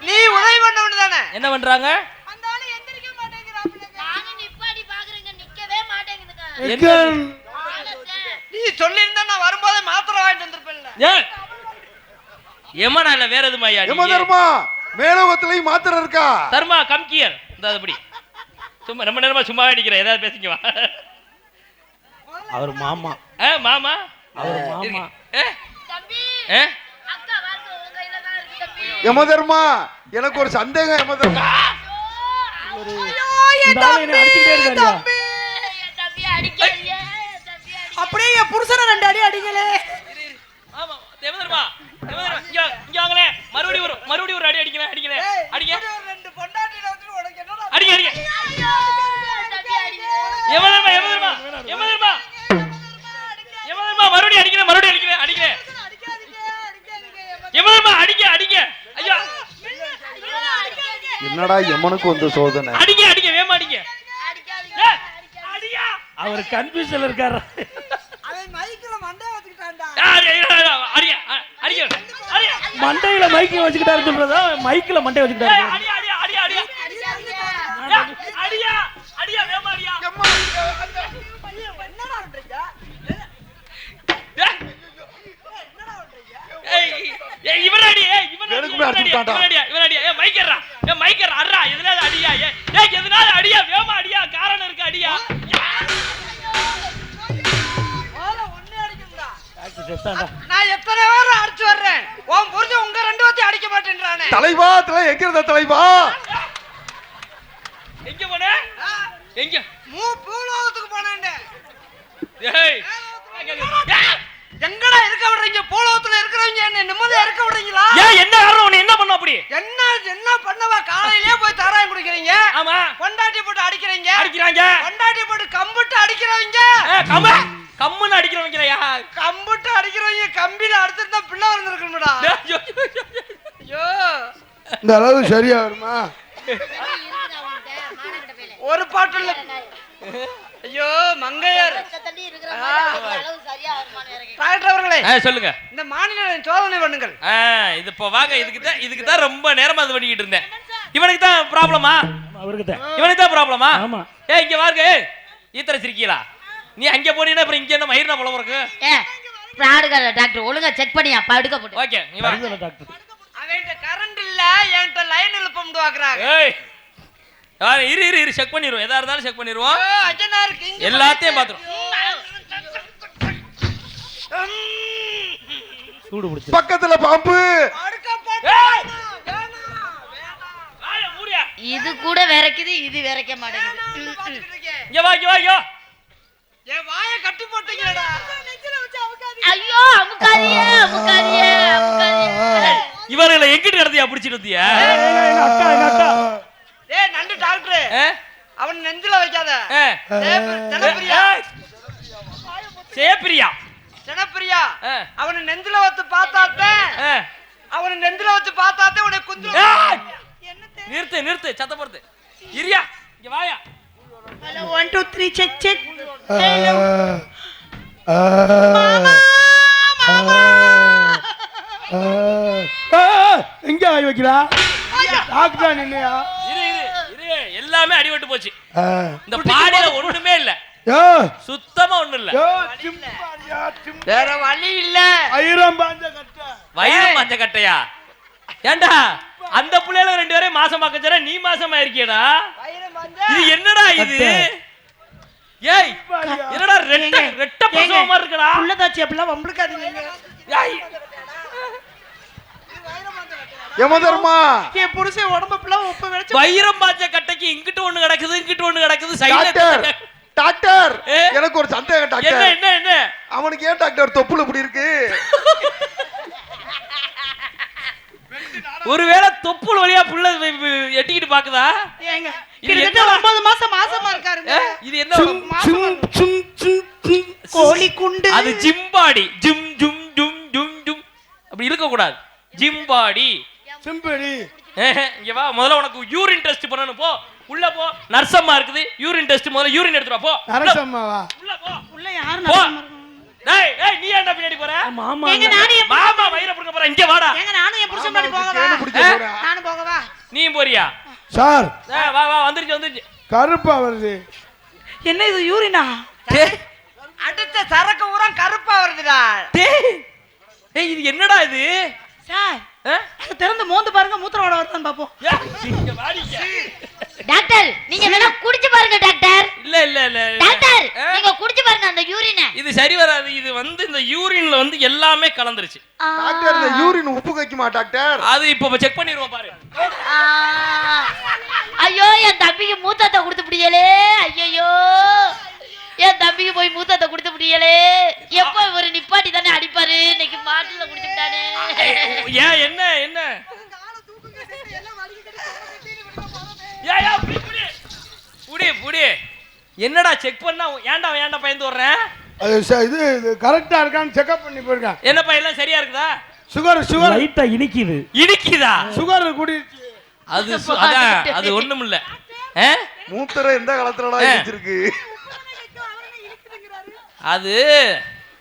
[SPEAKER 6] நீ உதவி பண்ண வேண்டியதானே?
[SPEAKER 7] என்ன பண்றாங்க?
[SPEAKER 6] நீ சொல்லி இருந்தா நான் வரும்போதே மாத்திரை வாங்கிட்டு வந்திருப்பேன்.
[SPEAKER 7] எமனா இல்ல வேற எதுமா?
[SPEAKER 1] யமதர்மா மேலோகத்திலயும் மாத்திரை இருக்கா?
[SPEAKER 7] தர்மா கம்கியர் இந்த அப்படி சும்மா ரொம்ப நேரமா சும்மாவே நிக்கிறேன். ஏதாவது பேசிக்க வா.
[SPEAKER 2] அவர் மாமா.
[SPEAKER 7] மாமா
[SPEAKER 2] அவர் மாமா.
[SPEAKER 1] யமதர்மா எனக்கு ஒரு சந்தேகம். யமதர்மா
[SPEAKER 3] அப்படியே என் புருஷனை 2 அடி அடிங்களே.
[SPEAKER 7] மறுபடியும் ஒரு அடி அடிக்கிறேன். அடிங்க அடிங்க அடிங்க. மறுபடியும் அடிக்கிறேன். அடிங்க அடிங்க. ஐயா
[SPEAKER 1] என்னடா யமனுக்கு வந்து சோதனை?
[SPEAKER 7] அடிங்க வேமா அடிங்க.
[SPEAKER 5] அவர் கன்ஃபியூஷன்ல இருக்காரு. மண்டையில மைக்க வச்சுக்கிட்டாரு சொல்றதா? மைக்ல மண்டை வச்சுக்கிட்டாரு.
[SPEAKER 7] காரணம் இருக்கு அடியா.
[SPEAKER 6] நான் எத்தனை பேர் அடிச்சு வர்றேன். உன் புரிஞ்சு உங்க 2 பேத்தையும் அடிக்க மாட்டேன்றானே.
[SPEAKER 1] தலைவா எங்க இருந்த தலைவா?
[SPEAKER 7] எங்க போன? எங்க
[SPEAKER 6] பூலோகத்துக்கு போனேன்.
[SPEAKER 7] ஏய்
[SPEAKER 6] எங்கடா இருக்க விடுறீங்க? பூலோகத்துல இருக்கிறவங்க என்ன நிம்மதியா இருக்க விடுறீங்களா?
[SPEAKER 7] ஏன் என்ன காரணம்? உன்னை என்ன பண்ண அப்படி?
[SPEAKER 6] என்ன பண்ணவா? காலையிலே போய் தாராயம் குடிக்கிறீங்க.
[SPEAKER 7] ஆமா.
[SPEAKER 6] கொண்டாட்டி போட்டு அடிக்கிறீங்க. கொண்டாட்டி போட்டு கம்புட்டு அடிக்கிறவங்க.
[SPEAKER 7] கம்முன்னு அடிக்கிறவங்கயா?
[SPEAKER 6] கம்புட்டு அடிக்கிறவங்க கம்பியில அடிச்சிருந்தா பிள்ளை வந்திருக்கணும்டா. ஐயோ
[SPEAKER 2] இந்த அளவு சரியா வருமா?
[SPEAKER 6] ஒரு பாட்டு இல்ல. ஐயோ மங்கையர் டாக்டர் அவர்களே
[SPEAKER 7] சொல்லுங்க.
[SPEAKER 6] இந்த மாநில சோதனை பண்ணுங்கள்.
[SPEAKER 7] இது இப்போ வாங்க. இதுக்கு தான் ரொம்ப நேரமா அது பண்ணிக்கிட்டு இருந்தேன். இவனுக்கு தான் ப்ராப்ளமா?
[SPEAKER 5] அவருக்கு தான்.
[SPEAKER 7] இவனுக்கு தான் ப்ராப்ளமா?
[SPEAKER 5] ஆமா.
[SPEAKER 7] இங்க வாங்க. ஈத்தர சிரிக்கீங்களா? நீ அங்க போனீனா அப்புறம் இங்க என்ன மயிர்னா போல இருக்கு?
[SPEAKER 4] டாக்டர் ஒழுங்கா செக் பண்ணியா படுக்க போட்டு.
[SPEAKER 7] ஓகே நீ வா
[SPEAKER 5] டாக்டர்.
[SPEAKER 6] அவன்ட்ட கரண்ட் இல்ல, என்கிட்ட லைன் இழுப்பம்னு வாக்குறாங்க.
[SPEAKER 7] ஏய் இரு செக் பண்ணிடுவோம். எதா இருந்தாலும் செக் பண்ணிடுவோம். எல்லாத்தையும் பாத்துரும்.
[SPEAKER 5] சூடு பிடிச்சு
[SPEAKER 1] பக்கத்துல பாம்பு.
[SPEAKER 4] இது கூட விரைக்குது, இது விரைக்க மாட்டேங்குது.
[SPEAKER 7] இங்க வா.
[SPEAKER 6] என் வாயை கட்டி போட்டீங்கடா.
[SPEAKER 4] ஐயோ அமுக்காதீங்க.
[SPEAKER 7] இவர்களை எங்கிட்டு நடத்தியா பிடிச்சிட்டு வந்தியா?
[SPEAKER 5] அக்கா.
[SPEAKER 6] ஏய் நண்டு டாக்டர், அவன் நெஞ்சில வைக்காத. ஜனப்பிரியா அவனை நெஞ்சில வச்சு பார்த்தாத்தே உன்னை குந்து.
[SPEAKER 7] நிறுத்து சத்த போறது. இரியா இங்க வாயா.
[SPEAKER 3] Hello 1 2 3 check.
[SPEAKER 2] எங்க ஆய் வைக்கிறா? டாக்டர் நின்னையா?
[SPEAKER 7] இரு எல்லாமே அடிபட்டு போச்சு. இந்த பாடியில ஒண்ணுமே இல்ல. சுத்தமா ஒண்ணு இல்ல.
[SPEAKER 6] வேற வழி இல்ல.
[SPEAKER 7] வயிறு பாஞ்ச கட்டையா? ஏண்டா அந்த புள்ளையில 2 பேரும் மாசம் பாக்கச்சற நீ மாசமா இருக்கியடா? இது என்னடா இது? ஏய் என்னடா ரெட்ட பிரசவமா இருக்குடா?
[SPEAKER 3] புள்ளதாச்சி அப்படிலாம் வம்பளுக்காதீங்க.
[SPEAKER 1] யமதர்மா
[SPEAKER 3] என் புருஷன் உடம்பு ஃபுல்லா உப்பு வெடிச்சு
[SPEAKER 7] வைரம் பாய்ச்ச கட்டைக்கு இங்கிட்டு ஒண்ணு கிடக்குது இங்கிட்டு ஒண்ணு கிடக்குது
[SPEAKER 1] டாக்டர்
[SPEAKER 7] சைடுல
[SPEAKER 1] டாக்டர்
[SPEAKER 7] ஏ?
[SPEAKER 1] எனக்கு ஒரு சந்தேகம்
[SPEAKER 7] என்ன
[SPEAKER 1] டாக்டர்
[SPEAKER 7] என்ன என்ன
[SPEAKER 1] அவனுக்கு ஏன் டாக்டர் தொப்புள் இப்படி இருக்கு
[SPEAKER 7] ஒருவேளை தொப்புள் வழியா புள்ள எட்டிக்கிட்டு பாக்குதா
[SPEAKER 3] ஏங்க
[SPEAKER 7] இது
[SPEAKER 3] கிட்டத்தட்ட
[SPEAKER 7] என்ன?
[SPEAKER 3] 9 மாசம் மாசமா இருக்காருங்க
[SPEAKER 7] இது என்ன
[SPEAKER 3] கோழி குண்டு
[SPEAKER 7] அது ஜிம்பாடி ஜிம் ஜும் ஜும் ஜும் ஜும் அப்படி இருக்க கூடாது ஜிம்பாடி
[SPEAKER 2] சிம்பிளி
[SPEAKER 7] இங்க வா முதல்ல உனக்கு யூரின் டெஸ்ட் பண்ணனும் போ உள்ள போ நர்சம்மா இருக்குது யூரின் டெஸ்ட் முதல்ல யூரின் எடுத்துட்டு வா போ
[SPEAKER 2] நரசம்மாவா
[SPEAKER 7] உள்ள போ
[SPEAKER 3] உள்ள யாரு
[SPEAKER 7] போ.
[SPEAKER 3] நடந்து வராங்க?
[SPEAKER 7] டேய் டேய் நீ ஏன்டா பின்னாடி போற
[SPEAKER 5] மாமா
[SPEAKER 3] ஏங்க நானும் என்
[SPEAKER 7] மாமா வயிற புடுங்க போற இங்க வாடா
[SPEAKER 3] ஏங்க நானும் என் புருஷன் மாதிரி போகவா
[SPEAKER 1] கேனு பிடிக்க போறா.
[SPEAKER 3] நானும் போகவா
[SPEAKER 7] நீயும் போறியா
[SPEAKER 2] சார்
[SPEAKER 7] வா வா வந்துருச்சு
[SPEAKER 2] கருப்பா வருது
[SPEAKER 3] என்ன இது யூரினா
[SPEAKER 7] டேய்
[SPEAKER 6] அடுத்த சரக்கு ஊரா கருப்பா வருதுடா.
[SPEAKER 7] டேய் ஏய் இது என்னடா இது
[SPEAKER 3] சார்
[SPEAKER 7] ஆ?
[SPEAKER 3] அது திறந்து மோந்து பாருங்க மூத்திரம் ஓட வருதான்னு பாப்போம்
[SPEAKER 7] ஏய், இங்க வாடிங்க
[SPEAKER 4] டாக்டர் நீங்க வேணா குடிச்சு பாருங்க டாக்டர்.
[SPEAKER 7] இல்ல இல்ல இல்ல
[SPEAKER 4] டாக்டர்
[SPEAKER 7] ஆ?
[SPEAKER 4] நீங்க குடிச்சு பாருங்க அந்த யூரினை.
[SPEAKER 7] இது சரி வராது இது வந்து இந்த யூரின்ல வந்து எல்லாமே கலந்துருச்சு
[SPEAKER 1] டாக்டர் இந்த யூரின் உப்பு கைக்குமா டாக்டர்
[SPEAKER 7] அது இப்போ செக் பண்ணிடுவோம் பாரு
[SPEAKER 4] ஐயோ என் தம்பிக்கு மூத்தத்தை கொடுத்து முடியலே. ஐயோ என் தம்பிக்கு போய் மூத்தத்தை கொடுத்து முடியலே. எப்போ ஒரு நிப்பாட்டி தானே அடிப்பாரு, இன்னைக்கு மாட்டுல குடிச்சுட்டானே.
[SPEAKER 7] ஏன் என்ன என்ன ஏய், ஏய், புடி, புடி. புடி புடி என்னடா செக் பண்ணா ஏன்டா ஏன்டா பயந்து வர்றேன்
[SPEAKER 2] அது இது கரெக்டா இருக்கான்னு செக்அப் பண்ணி போயிருக்கேன்.
[SPEAKER 7] என்னப்பா எல்லாம் சரியா இருக்குதா
[SPEAKER 2] சுகர்
[SPEAKER 5] லைட்டா இனிக்குது
[SPEAKER 7] இடிக்குதா
[SPEAKER 2] சுகர் குடிச்சு
[SPEAKER 7] அதான் அது ஒண்ணும் இல்ல
[SPEAKER 1] மூத்தரை எந்த காலத்துலடா இடிச்சிருக்கு
[SPEAKER 7] அது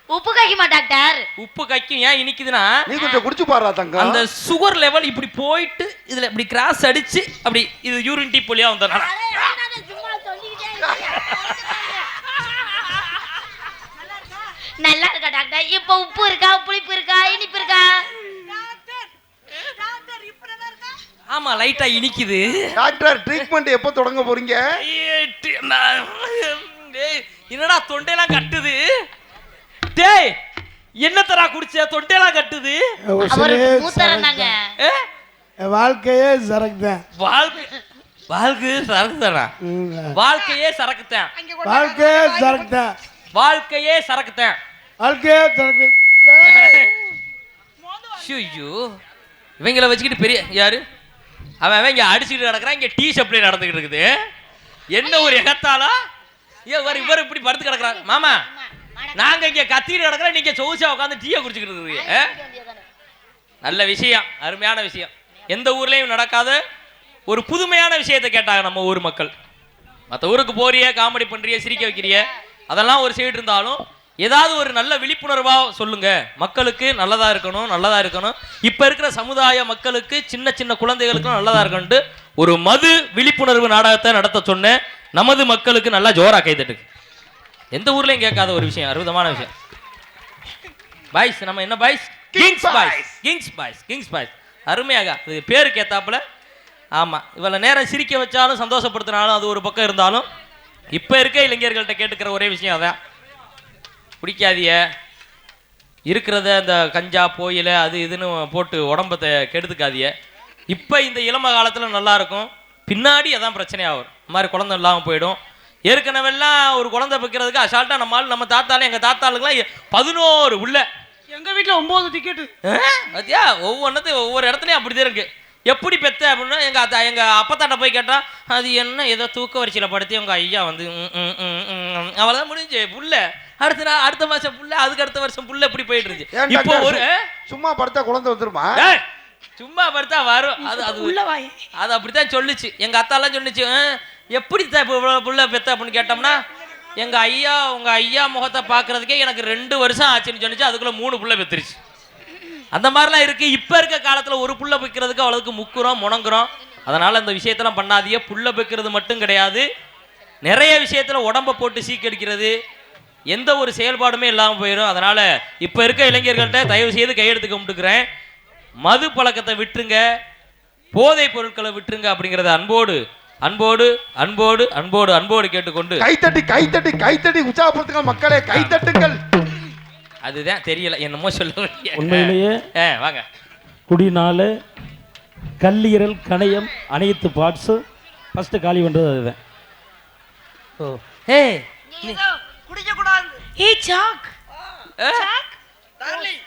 [SPEAKER 4] உப்பு காய்க்குமா டாக்டர்?
[SPEAKER 7] உப்பு கைக்கும் ஏன் இனிக்குதுன்னா
[SPEAKER 1] நீ கொஞ்சம் குடிச்சு பாரா தங்கம்
[SPEAKER 7] அந்த சுகர் லெவல் இப்படி போயிட்டு இதுல இப்படி கிராஸ் அடிச்சு அப்படி இது யூரின் டீப் வழியா வந்தனால
[SPEAKER 4] நல்லா இருக்கா டாக்டர்? இப்ப உப்பு இருக்கா, புளிப்பு இருக்கா, இனிப்பு இருக்கா?
[SPEAKER 7] ஆமா லைட்டா இனிக்குது
[SPEAKER 1] டாக்டர் ட்ரீட்மெண்ட் எப்போ தொடங்க போறீங்க
[SPEAKER 7] டேய், என்னடா தொண்டையெல்லாம் கட்டுது டேய் என்ன தரா குடிச்ச தொண்டையெல்லாம் கட்டுது
[SPEAKER 4] அவருக்கு மூத்தரனாங்க.
[SPEAKER 7] ஏ?
[SPEAKER 2] வாழ்க்கையே சரக்குதான்.
[SPEAKER 7] வாழ்க்கை சரக்குதானா வாழ்க்கையே சரக்குத்தான்
[SPEAKER 2] வாழ்க்கையே சரக்குதான்.
[SPEAKER 7] வாழ்க்கையே சரக்குத்தான்
[SPEAKER 2] வாழ்க்கையே சரக்கு.
[SPEAKER 7] ஐயோ இவங்கள வச்சுக்கிட்டு பெரிய யாரு அவன் இங்க அடிச்சுக்கிட்டு கிடக்குறான் இங்க டீ சப்ளை நடந்துகிட்டு இருக்குது என்ன ஒரு எகத்தாலா இவர் இப்படி படுத்து கிடக்குறாங்க மாமா நாங்க இங்க கத்திட்டு கிடக்குறோம் நீங்க சொகுசா உட்காந்து டீயை குடிச்சுக்கிட்டு இருக்கீங்க நல்ல விஷயம் அருமையான விஷயம் எந்த ஊர்லயும் நடக்காத ஒரு புதுமையான விஷயத்தை கேட்டாங்க நம்ம ஊர் மக்கள் மற்ற ஊருக்கு போறிய காமெடி பண்றிய சிரிக்க வைக்கிறிய அதெல்லாம் ஒரு சைடு இருந்தாலும் ஏதாவது ஒரு நல்ல விழிப்புணர்வா சொல்லுங்க மக்களுக்கு நல்லதா இருக்கணும் இப்ப இருக்கிற சமுதாய மக்களுக்கு சின்ன சின்ன குழந்தைகளுக்கும் நல்லதா இருக்கணும்ட்டு ஒரு மது விழிப்புணர்வு நாடகத்தை நடத்த சொன்னேன் நமது மக்களுக்கு நல்லா ஜோரா கைதட்டு எந்த ஊர்லயும் கேட்காத ஒரு விஷயம் அற்புதமான விஷயம் பாய்ஸ் நம்ம என்ன பாய்ஸ் கிங்ஸ் பாய்ஸ் அருமையாக இது பேருக்கு ஏத்தாப்புல ஆமா இவ்வளவு நேரம் சிரிக்க வச்சாலும் சந்தோஷப்படுத்தினாலும் அது ஒரு பக்கம் இருந்தாலும் இப்ப இருக்க இளைஞர்கள்ட்ட கேட்டுக்கிற ஒரே விஷயம் அதான் பிடிக்காதிய இருக்கிறத அந்த கஞ்சா போயில அது இதுன்னு போட்டு உடம்பத்தை கெடுத்துக்காதிய இப்போ இந்த இளம காலத்தில் நல்லா இருக்கும் பின்னாடி அதான் பிரச்சனையாகும் இந்த மாதிரி குழந்தை இல்லாமல் போயிடும் ஏற்கனவெல்லாம் ஒரு குழந்தை வைக்கிறதுக்கு அசால்ட்டாக நம்ம தாத்தாலும் எங்கள் தாத்தாளுக்கெல்லாம் 11 உள்ள
[SPEAKER 3] எங்க வீட்ல 9 டிக்கெட்
[SPEAKER 7] பார்த்தியா ஒவ்வொன்றத்தையும் ஒவ்வொரு இடத்துலையும் அப்படிதான் இருக்கு எப்படி பெத்த அப்படின்னா எங்க அப்பத்தாட்ட போய் கேட்டா அது என்ன ஏதோ தூக்க வரிசையில் படுத்தி உங்க ஐயா வந்து அவ்வளோதான் முடிஞ்சு புள்ள அடுத்த மாசம் புள்ள அதுக்கு அடுத்த வருஷம் புள்ள இப்படி போயிட்டு இருந்துச்சு இப்போ ஒரு
[SPEAKER 1] சும்மா படுத்தா குழந்தை வந்துருமா
[SPEAKER 7] சும்மா படுத்தா வரும் அது அப்படித்தான் சொல்லுச்சு எங்க அத்தாலாம் சொன்னுச்சு எப்படி புள்ள பெத்த அப்படின்னு கேட்டோம்னா எங்க உங்க ஐயா முகத்தை பாக்குறதுக்கே எனக்கு 2 வருஷம் ஆச்சுன்னு சொன்னிச்சு அதுக்குள்ள 3 புள்ள பெத்துருச்சு அந்த மாதிரிலாம் இருக்கு இப்ப இருக்க காலத்துல ஒரு புள்ள பெக்கிறதுக்கு அவ்வளவுக்கு முக்குறோம் முணங்குறோம் அதனால இந்த விஷயத்தெல்லாம் பண்ணாதீங்க புள்ள பெக்கிறது மட்டும் கிடையாது நிறைய விஷயத்துல உடம்ப போட்டு சீக்கடிக்கிறது எந்த ஒரு செயல்பாடுமே இல்லாமல் போயிடும் அதனால இப்ப இருக்க இளைஞர்கள்ட்ட தயவு செய்து கையெடுத்து கும்பிட்டுக்கிறேன் மது பழக்கத்தை விட்டுருங்க போதை பொருட்களை விட்டுருங்க அப்படிங்கறத அன்போடு கேட்டுக்கொண்டு
[SPEAKER 1] கைத்தட்டி உற்சாகப்படுத்துங்க மக்களே கைத்தட்டுங்கள்
[SPEAKER 7] அதுதான் தெரியல என்னமோ சொல்ல
[SPEAKER 5] உண்மையிலேயே
[SPEAKER 7] வாங்க
[SPEAKER 5] குடினால கல்லீரல், கணையம் அனைத்து பார்ட்ஸும் ஃபர்ஸ்ட் காலி பண்றது அதுதான்.
[SPEAKER 7] ஓ ஏய்
[SPEAKER 6] குடிக்க கூடாது.
[SPEAKER 3] ஏய் சாக்
[SPEAKER 7] ஏ?
[SPEAKER 6] டார்லிங்.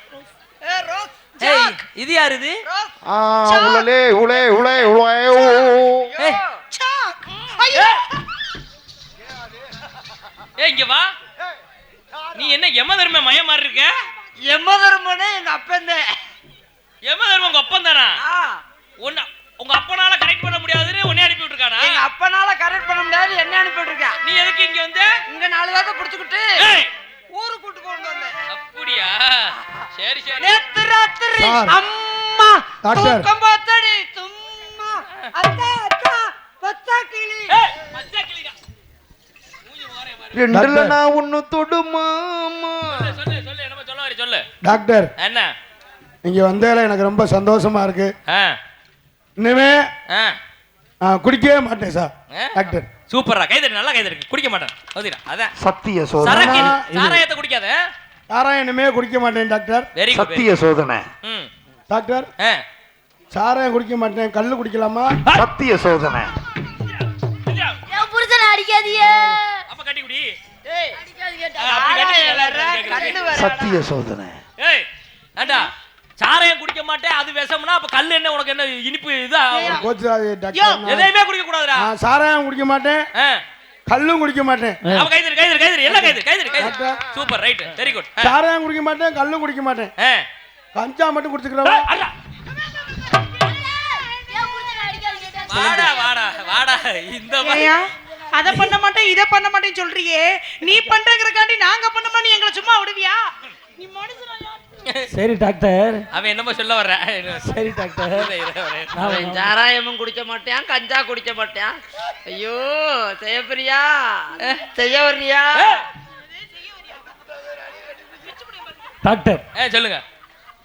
[SPEAKER 6] ஏ ரோஸ்.
[SPEAKER 7] ஏய் இது யாரு இது?
[SPEAKER 1] உளலே உளே உளே உளே
[SPEAKER 7] ஏய்
[SPEAKER 3] சாக் ஐயோ
[SPEAKER 7] ஏய் இங்க வா. நீ என்ன யமதர்ம மய மாதிரி இருக்க?
[SPEAKER 6] எம்மதர்மனே எங்க அப்பந்தே.
[SPEAKER 7] யமதர்ம உங்க அப்பன் தானா? உங்க அப்பனால கரெக்ட் பண்ண முடியாதுன்னு உன்னை அனுப்பி விட்டுருக்கானா?
[SPEAKER 6] எங்க அப்பனால கரெக்ட் பண்ண முடியாது என்ன அனுப்பி விட்டுருக்கா.
[SPEAKER 7] நீ எதுக்கு இங்க வந்து?
[SPEAKER 6] இங்க 4 பேத்த புடிச்சுக்கிட்டு
[SPEAKER 7] ஏய்
[SPEAKER 6] ஊருக்கு கூட்டு கொண்டு வந்தேன்.
[SPEAKER 7] அப்படியா? சரி சரி.
[SPEAKER 6] நேத்து ராத்திரி
[SPEAKER 2] சார்.
[SPEAKER 6] அம்மா
[SPEAKER 2] டாக்டர்.
[SPEAKER 6] தூக்கம் பார்த்தடி சும்மா அத்தா அத்தா பச்சா கிளி.
[SPEAKER 7] ஏய் மச்சா கிளிடா. மூஞ்சி மாறே மாறே.
[SPEAKER 1] ரெண்டுல நான் ஒண்ணு தொடுமாமா.
[SPEAKER 7] சொல்லு சொல்லு என்னமா சொல்ல வர சொல்லு.
[SPEAKER 2] டாக்டர்
[SPEAKER 7] என்ன?
[SPEAKER 2] இங்க வந்ததுல எனக்கு ரொம்ப சந்தோஷமா இருக்கு.
[SPEAKER 7] ஆ
[SPEAKER 2] இனிமே
[SPEAKER 7] ஆ
[SPEAKER 2] நான் குடிக்கவே மாட்டேன் சார்.
[SPEAKER 7] ஆ?
[SPEAKER 2] டாக்டர்
[SPEAKER 7] சூப்பரா கைதடி நல்லா கைதடி குடிக்க மாட்டேன். ஓதிடா அதான்
[SPEAKER 1] சத்திய சோதனை
[SPEAKER 7] சரக்கு சாராயத்தை குடிக்காத.
[SPEAKER 2] சாராயம் இனிமே குடிக்க மாட்டேன் டாக்டர்.
[SPEAKER 7] Very good.
[SPEAKER 1] சத்திய சோதனை
[SPEAKER 7] ம்
[SPEAKER 2] டாக்டர்
[SPEAKER 7] ஆ
[SPEAKER 2] சாராயம் குடிக்க மாட்டேன், கல்லு குடிக்கலாமா?
[SPEAKER 1] சத்திய சோதனை
[SPEAKER 4] என் புருஷனை அடிக்காதீங்க.
[SPEAKER 7] அப்ப கட்டி குடி.
[SPEAKER 6] ஏய்
[SPEAKER 7] அப்படி கட்டி
[SPEAKER 6] கண்ணு வர.
[SPEAKER 1] சத்திய சோதனை
[SPEAKER 7] ஏய் ஏண்டா சாராயம் குடிக்க மாட்டேன் அது விஷம்னா அப்ப கல்லு என்ன உனக்கு என்ன இனிப்பு இதா?
[SPEAKER 2] கோச்சுராது டாக்டர். நான்
[SPEAKER 7] எதையுமே குடிக்க கூடாதுடா.
[SPEAKER 2] நான் சாராயம் குடிக்க மாட்டேன்,
[SPEAKER 7] ஆ
[SPEAKER 2] கல்லும் குடிக்க மாட்டேன்.
[SPEAKER 7] அப்ப கைதடி கைதடி கைதடி எல்லாம் Kaithady Kaithady Kaithady.
[SPEAKER 2] Doctor.
[SPEAKER 7] Super right very good.
[SPEAKER 2] சாராயம் குடிக்க மாட்டேன், கல்லும் குடிக்க மாட்டேன்.
[SPEAKER 7] ஆ
[SPEAKER 2] கஞ்சா மட்டும் குடிச்சுக்கிறவா?
[SPEAKER 7] அடா
[SPEAKER 4] என் புருஷனை அடிக்காதீங்க.
[SPEAKER 7] வாடா வாடா வாடா இந்த மாதிரி
[SPEAKER 3] ஏயா அத பண்ண மாட்டேன் இத பண்ண மாட்டேன்னு சொல்றியே, நீ பண்றங்கறக்காண்டி நாங்க பண்ணோம்னா நீ எங்களை சும்மா விடுவியா? நீ மனுஷனாயா?
[SPEAKER 5] சரி டாக்டர்.
[SPEAKER 7] அவன் என்னமோ சொல்ல வர்ற.
[SPEAKER 5] சரி டாக்டர்.
[SPEAKER 6] அவன் சாராயமும் குடிக்க மாட்டான், கஞ்சா குடிக்க மாட்டான். ஐயோ செய்யப்பிரியா செய்ய வர்றியா?
[SPEAKER 5] டாக்டர்
[SPEAKER 7] சொல்லுங்க.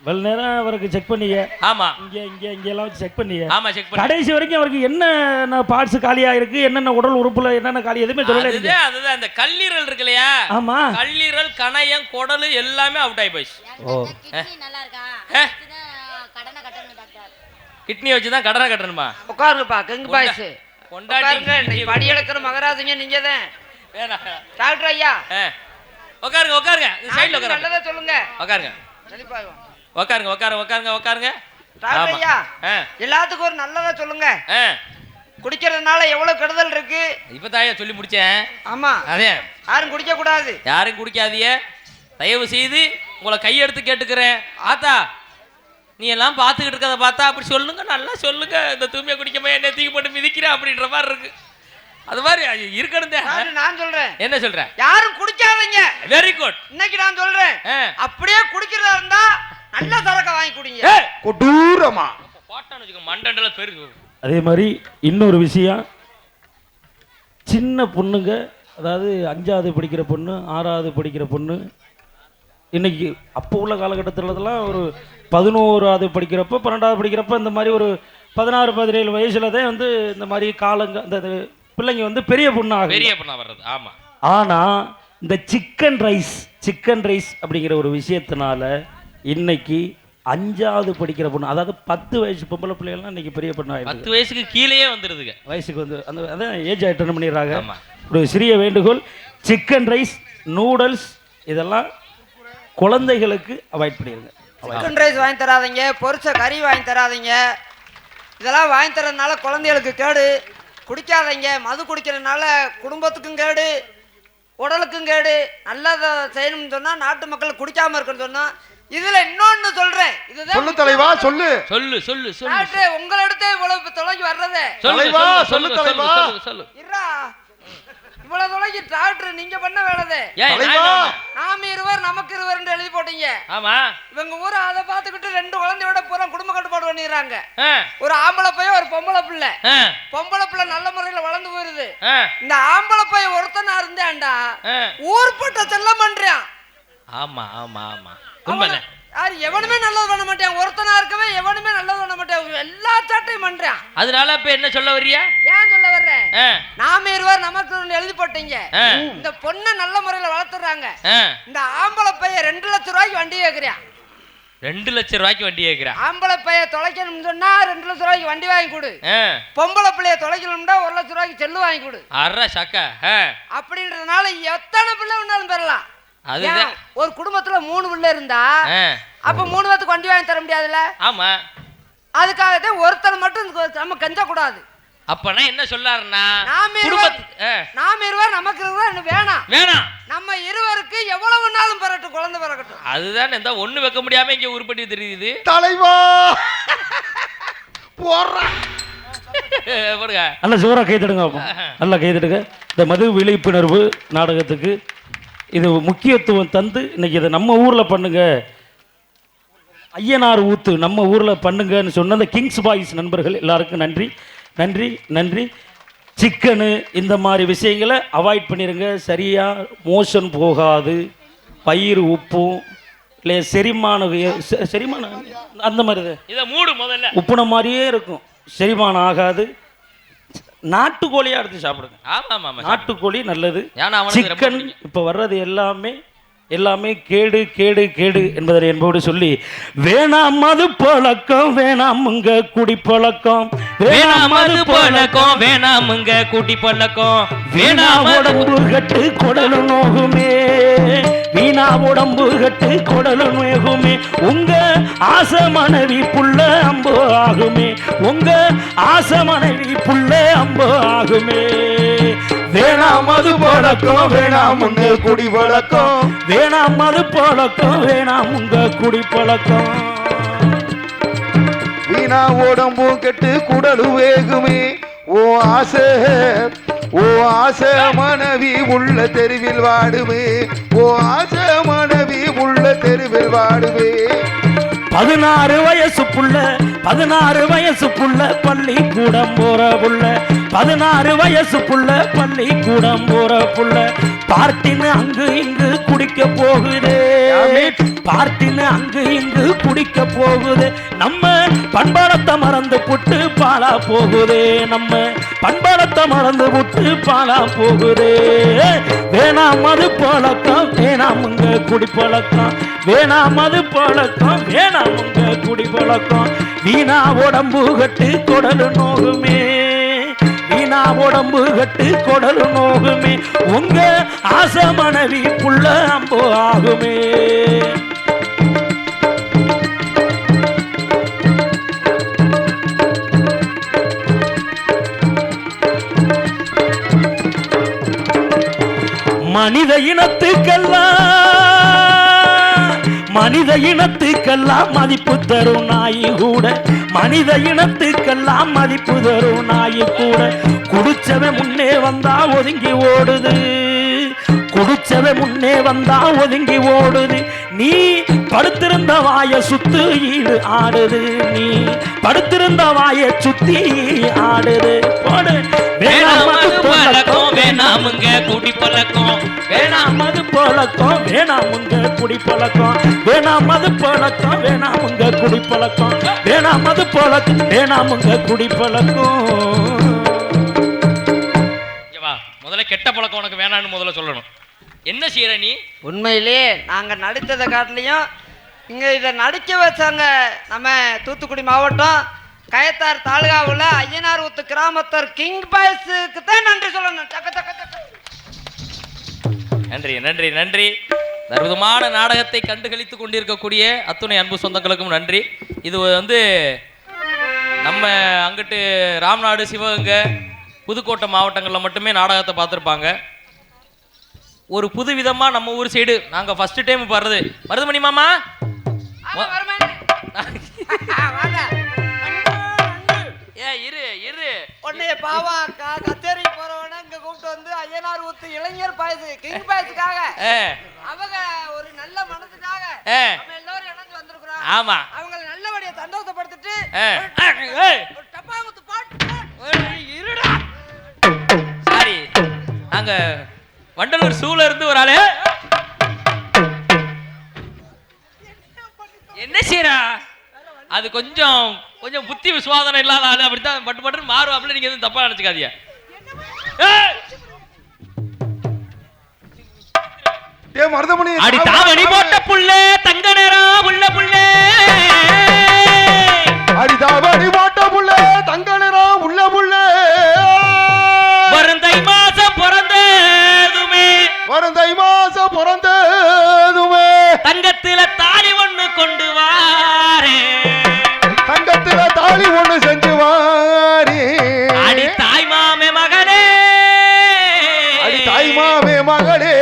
[SPEAKER 5] வெள்ள நேரம் அவருக்கு செக் பண்ணீங்க.
[SPEAKER 7] ஆமா
[SPEAKER 5] இங்க இங்க இங்க எல்லாம் வச்சு செக் பண்ணீங்க.
[SPEAKER 7] ஆமா செக் பண்ணி.
[SPEAKER 5] கடைசி வரைக்கும் அவருக்கு என்னென்ன பார்ட்ஸ் காலியா இருக்கு, என்னென்ன உடல் உறுப்புல என்னென்ன காலி எதுவுமே சொல்லல.
[SPEAKER 7] அதுதான் அந்த கல்லீரல் இருக்கு இல்லையா?
[SPEAKER 5] ஆமா.
[SPEAKER 7] கல்லீரல், கணையம், குடல் எல்லாமே அவுட் ஆயி போயிடுச்சு.
[SPEAKER 4] ஓ கிட்னி நல்லா இருக்கா?
[SPEAKER 7] ஆ?
[SPEAKER 4] கடனை கட்டணும் டாக்டர்.
[SPEAKER 7] கிட்னி வச்சு தான் கடனை கட்டணுமா?
[SPEAKER 6] உட்காருங்கப்பா கெங்கு பாய்ஸ்.
[SPEAKER 7] கொண்டாடி
[SPEAKER 6] இன்னைக்கு படி இழக்கிற மகராஜங்க நீங்க தான்.
[SPEAKER 7] வேணாம்.
[SPEAKER 6] டாக்டர் ஐயா
[SPEAKER 7] உட்காருங்க உட்காருங்க சைடுல உட்காருங்க.
[SPEAKER 6] நல்லதா சொல்லுங்க.
[SPEAKER 7] உட்காருங்க
[SPEAKER 6] நெளிப்பாயும்.
[SPEAKER 7] உட்காருங்க உட்காருங்க உட்காருங்க உட்காருங்க.
[SPEAKER 6] டாக்டர் ஐயா
[SPEAKER 7] ஆ
[SPEAKER 6] எல்லாத்துக்கும் ஒரு நல்லதா சொல்லுங்க.
[SPEAKER 7] ஆ
[SPEAKER 6] குடிக்கிறதுனால எவ்வளவு கெடுதல் இருக்கு.
[SPEAKER 7] இப்பதாயா சொல்லி முடிச்சேன்.
[SPEAKER 6] ஆமா
[SPEAKER 7] அதே
[SPEAKER 6] யாரும் குடிக்க கூடாது.
[SPEAKER 7] யாரும் குடிக்காதீங்க. தயவு செய்து உங்களை கையெடுத்து கேட்டுக்கிறேன். ஆத்தா நீ எல்லாம் பார்த்துக்கிட்டு இருக்கதை பார்த்தா அப்படி சொல்லுங்க, நல்லா சொல்லுங்க. இந்த தூய்மையை குடிக்காம என்ன தூக்கி போட்டு மிதிக்கிறேன் அப்படின்ற மாதிரி இருக்கு. அது மாதிரி இருக்கணும்.
[SPEAKER 6] நான் சொல்றேன்.
[SPEAKER 7] என்ன சொல்ற?
[SPEAKER 6] யாரும் குடிக்காதீங்க.
[SPEAKER 7] Very good.
[SPEAKER 6] இன்னைக்கு நான் சொல்றேன் அப்படியே குடிக்கிறதா இருந்தா நல்ல சரக்க வாங்கி குடிங்க.
[SPEAKER 1] கொடூரமா
[SPEAKER 7] பாட்டான்னு வச்சுக்க மண்டல பெருகு.
[SPEAKER 5] அதே மாதிரி இன்னொரு விஷயம், சின்ன பொண்ணுங்க, அதாவது 5வது படிக்கிற பொண்ணு, 6வது படிக்கிற பொண்ணு, இன்னைக்கு அப்போ உள்ள காலகட்டத்திலலாம் ஒரு 11வது படிக்கிறப்ப 12வது படிக்கிறப்ப இந்த மாதிரி ஒரு 16 17 வயசுல தான் வந்து இந்த மாதிரி காலங்க இந்த பிள்ளைங்க வந்து பெரிய பொண்ணாக
[SPEAKER 7] பெரிய பொண்ணா வர்றது. ஆமா.
[SPEAKER 5] ஆனா இந்த சிக்கன் ரைஸ் அப்படிங்கிற ஒரு விஷயத்தினால இன்னைக்கு 5வது படிக்கிற பொண்ணு, அதாவது 10 வயசு பொம்பளை பிள்ளைகள்லாம் இன்னைக்கு பெரிய பொண்ணு
[SPEAKER 7] 10 வயசுக்கு கீழேயே வந்துருதுங்க.
[SPEAKER 5] வயசுக்கு வந்து அந்த அதான் ஏஜ் அட்டன் பண்ணிடுறாங்க.
[SPEAKER 7] ஆமா.
[SPEAKER 5] ஒரு சிறிய வேண்டுகோள், சிக்கன் ரைஸ், நூடல்ஸ் இதெல்லாம் குழந்தைகளுக்கு அவாய்ட் பண்ணிடுங்க.
[SPEAKER 6] சிக்கன் ரைஸ் வாங்கி தராதீங்க, பொரிச்ச கறி வாங்கி தராதீங்க. இதெல்லாம் வாங்கி தரதுனால குழந்தைகளுக்கு கேடு. குடிக்காதீங்க. மது குடிக்கிறதுனால குடும்பத்துக்கும் கேடு, உடலுக்கும் கேடு. நல்லதை செய்யணும்னு சொன்னா நாட்டு மக்கள் குடிக்காம இருக்குன்னு சொன்னா. இதுல இன்னொன்னு சொல்றேன். இதுதான்
[SPEAKER 1] சொல்லு தலைவா சொல்லு
[SPEAKER 7] சொல்லு சொல்லு சொல்லு
[SPEAKER 6] டாக்டர் உங்களிடத்தே இவ்வளவு தொலைக்கு வர்றதே.
[SPEAKER 1] தலைவா, சொல்லு தலைவா.
[SPEAKER 7] சொல்லு.
[SPEAKER 6] இருடா இவ்வளவு தொலைக்கு டாக்டர் நீங்க பண்ண வேலைதே.
[SPEAKER 7] ஏய்
[SPEAKER 1] தலைவா.
[SPEAKER 6] நாம இருவர் நமக்கு இருவர் எழுதி போட்டீங்க.
[SPEAKER 7] ஆமா.
[SPEAKER 6] இவங்க ஊரை அதை பார்த்துக்கிட்டு 2 குழந்தையோட பூரா குடும்ப கட்டுப்பாடு பண்ணிடுறாங்க.
[SPEAKER 7] ஆ
[SPEAKER 6] ஒரு ஆம்பளை பையன் ஒரு பொம்பளை பிள்ளை.
[SPEAKER 7] ஆ
[SPEAKER 6] பொம்பளை பிள்ளை நல்ல முறையில வளர்ந்து போயிருது.
[SPEAKER 7] ஆ
[SPEAKER 6] இந்த ஆம்பளை பையன் ஒருத்தனா இருந்தேன்டா ஊர்பட்ட செல்லம் பண்றான்.
[SPEAKER 7] ஆமா ஆமா ஆமா உண்மைதான்.
[SPEAKER 6] யார் எவனுமே நல்லது பண்ண மாட்டான். ஒருத்தனா இருக்கவே எவனுமே நல்லது பண்ண மாட்டான். எல்லா சாட்டையும் பண்றான்.
[SPEAKER 7] அதனால இப்ப என்ன சொல்ல வர்றியா?
[SPEAKER 6] ஏன் சொல்ல வர்றேன்?
[SPEAKER 7] ஆ
[SPEAKER 6] நாம இருவர் நமக்கு எழுதி போட்டீங்க.
[SPEAKER 7] ஆ
[SPEAKER 6] இந்த பொண்ணை நல்ல முறையில வளர்த்துறாங்க.
[SPEAKER 7] ஆ
[SPEAKER 6] இந்த ஆம்பளை பையன் 2 லட்சம் ரூபாய்க்கு வண்டி கேக்குறான்.
[SPEAKER 7] 2 லட்சம் ரூபாய்க்கு வண்டி கேட்கிறேன்.
[SPEAKER 6] ஆம்பளை பைய தொலைக்கணும்னு சொன்னா 2 லட்சம் ரூபாய்க்கு வண்டி வாங்கி கொடு. பொம்பளை பிள்ளைய தொலைக்கணும்னா 1 லட்சம் ரூபாய்க்கு செல்லு வாங்கி கொடு.
[SPEAKER 7] அறா சக்கா.
[SPEAKER 6] அப்படின்றதுனால எத்தனை பிள்ளை வேணாலும் பெறலாம். அதுதான் ஒரு குடும்பத்துல 3 பிள்ளை இருந்தா அப்ப 3 பேத்துக்கு வண்டி வாங்கி தர முடியாதுல்ல? ஆமா. அதுக்காகத்தான் ஒருத்தர் மட்டும் நம்ம கஞ்ச கூடாது.
[SPEAKER 7] அப்பனா என்ன சொல்லாருன்னா
[SPEAKER 6] நாம இருவர் நமக்கு வேணாம். நம்ம இருவருக்கு எவ்வளவு நாளும் பெறட்டும், குழந்தை பிறக்கட்டும்.
[SPEAKER 7] அதுதான் இந்த ஒண்ணு வைக்க முடியாம இங்க உருப்படி தெரியுது.
[SPEAKER 1] தலைவா போறா
[SPEAKER 5] நல்ல ஜோரா கைதடுங்க, நல்லா கைதடுங்க. இந்த மது விழிப்புணர்வு நாடகத்துக்கு இது முக்கியத்துவம் தந்து இன்னைக்கு இதை நம்ம ஊர்ல பண்ணுங்க, ஐயனார் ஊத்து நம்ம ஊர்ல பண்ணுங்கன்னு சொன்ன அந்த கிங்ஸ் பாய்ஸ் நண்பர்கள் எல்லாருக்கும் நன்றி நன்றி நன்றி. சிக்கனு இந்த மாதிரி விஷயங்களை அவாய்ட் பண்ணிடுங்க. சரியாக மோஷன் போகாது, பயிர் உப்பும் இல்லை செரிமானம் அந்த மாதிரி
[SPEAKER 7] இதை மூடு முதல்ல
[SPEAKER 5] உப்புன மாதிரியே இருக்கும், செரிமானம் ஆகாது. நாட்டுக்கோழியாக எடுத்து சாப்பிடுங்க. ஆமாம், நாட்டுக்கோழி நல்லது. சிக்கன் இப்போ வர்றது எல்லாமே கேடு கேடு கேடு என்பதை என்போடு சொல்லி வேணாம் மது பழக்கம், வேணாமுங்க குடி பழக்கம்,
[SPEAKER 7] வேணாம் மது பழக்கம், வேணாமுங்க குடி பழக்கம்,
[SPEAKER 5] வீணா உடம்பு கட்டு குடலு நோகுமே, வீணா உடம்பு கட்டு குடலு நோகுமே, உங்க ஆசை மனைவி புள்ள அம்பு ஆகுமே, உங்க ஆசை மனைவி புள்ள அம்பு ஆகுமே. வேணாம் மது பழக்கம், வேணாமுங்க குடி பழக்கம், வேணாம் மது பழக்கம், வேணாமுங்க குடி பழக்கம்.
[SPEAKER 1] வீணா உடம்பும் கெட்டு குடலு வேகுமே, ஓ ஆசை மனைவி உள்ள தெருவில் வாடுமே, ஓ ஆசை மனைவி உள்ள தெருவில் வாடுமே.
[SPEAKER 5] 16 வயசு புள்ள, 16 வயசு புள்ள பள்ளிக்கூடம் போற புள்ள, 16 வயசு புள்ள பள்ளிக்கூடம் போற புள்ள, பார்ட்டின்னு அங்கு இங்கு குடிக்க போகுதே, பார்ட்டின்னு அங்கு இங்கு குடிக்க போகுது. நம்ம பண்பாடத்தை மறந்து புட்டு பாலா போகுதே, நம்ம பண்பாடத்தை மறந்து புட்டு பாலா போகுதே. வேணாம் மது பழக்கம், வேணாமுங்க குடி பழக்கம், வேணாம் மது பழக்கம், வேணாமுங்க குடி பழக்கம். வீணா உடம்பு கட்டு குடலு நோகுமே, வீணா உடம்பு கட்டு குடலு நோகுமே, உங்க ஆசை மனைவி புள்ள அம்பு ஆகுமே. மனித இனத்துக்கெல்லாம் மதிப்பு தரும் நாயி கூட, மனித இனத்துக்கெல்லாம் மதிப்பு தரும் நாயி கூட, குடிச்சவன் முன்னே வந்தா ஒதுங்கி ஓடுது, குடிச்சவன் முன்னே வந்தா ஒதுங்கி ஓடுது. நீ படுத்திருந்த வாய சுத்து ஈடு ஆடுது, நீ படுத்திருந்த வாய சுத்தி ஆடுது. போடு
[SPEAKER 7] வேணாம் மது பழக்கம், வேணாமுங்க குடி பழக்கம்,
[SPEAKER 5] வேணாம் மது பழக்கம், வேணாமுங்க குடி பழக்கம், வேணாம் மது பழக்கம், வேணாமுங்க குடி பழக்கம், வேணாம் மது பழக்கம், வேணாமுங்க குடி பழக்கம்.
[SPEAKER 7] முதல்ல கெட்ட பழக்கம் உனக்கு வேணான்னு முதல்ல சொல்லணும். என்ன செய்யற நீ?
[SPEAKER 6] உண்மையிலே நாங்க நடித்ததை காட்டிலையும் இங்க இதை நடிக்க வச்சாங்க நம்ம தூத்துக்குடி மாவட்டம் கயத்தார் தாலுகாவுல ஐயனார் ஊத்து கிராமத்தர் கிங் பாய்ஸுக்கு தான் நன்றி சொல்லணும்.
[SPEAKER 7] நன்றி நன்றி நன்றி. அற்புதமான நாடகத்தை கண்டுகளித்துக் கொண்டிருக்கக்கூடிய அத்துணை அன்பு சொந்தங்களுக்கும் நன்றி. இது நம்ம அங்கிட்டு ராம்நாடு, சிவகங்கை, புதுக்கோட்டை மாவட்டங்களில் மட்டுமே நாடகத்தை பார்த்துருப்பாங்க. ஒரு புது விதமா நம்ம ஊர் சைடு நாங்க ஃபர்ஸ்ட் டைம் வர்றது. மருதுமணி மாமா இரு
[SPEAKER 6] உன்னைய பாவா கச்சேரி போறவன இங்க கூப்பிட்டு வந்து ஐயனார் ஊத்து இளைஞர் பாயசு கிங் பாயசுக்காக அவங்க ஒரு நல்ல மனசுக்காக நம்ம எல்லாரும் இணைஞ்சு வந்திருக்கிறோம்.
[SPEAKER 7] ஆமா,
[SPEAKER 6] அவங்கள நல்லபடியா சந்தோஷப்படுத்திட்டு டப்பாங்குத்து பாட்டு இருடா.
[SPEAKER 7] சாரி, நாங்க வண்டலூர் சூல இருந்து ஒரு ஆளு என்ன செய்யறா, அது கொஞ்சம் புத்தி விசுவாதனம் இல்லாத ஆளு, அப்படித்தான் பட்டு பட்டு மாறுவாப்புல. நீங்க எதுவும் தப்பா நினைச்சுக்காதீங்க.
[SPEAKER 1] ஏ மருதமணி
[SPEAKER 7] அடி தாவணி போட்ட புள்ளே தங்க நிறம் உள்ள புள்ளே
[SPEAKER 1] அடி தாவணி போட்ட புள்ளே தங்க நிறம் உள்ள புள்ளே
[SPEAKER 7] வரும் தை மாசம் பிறந்ததுமே தங்கத்தில தாலி ஒண்ணு கொண்டு வாரே
[SPEAKER 1] தங்கத்தில தாலி ஒண்ணு செஞ்சு வாரி
[SPEAKER 7] அடி தாய் மாமே மகனே
[SPEAKER 1] அடி தாய் மாமே மகளே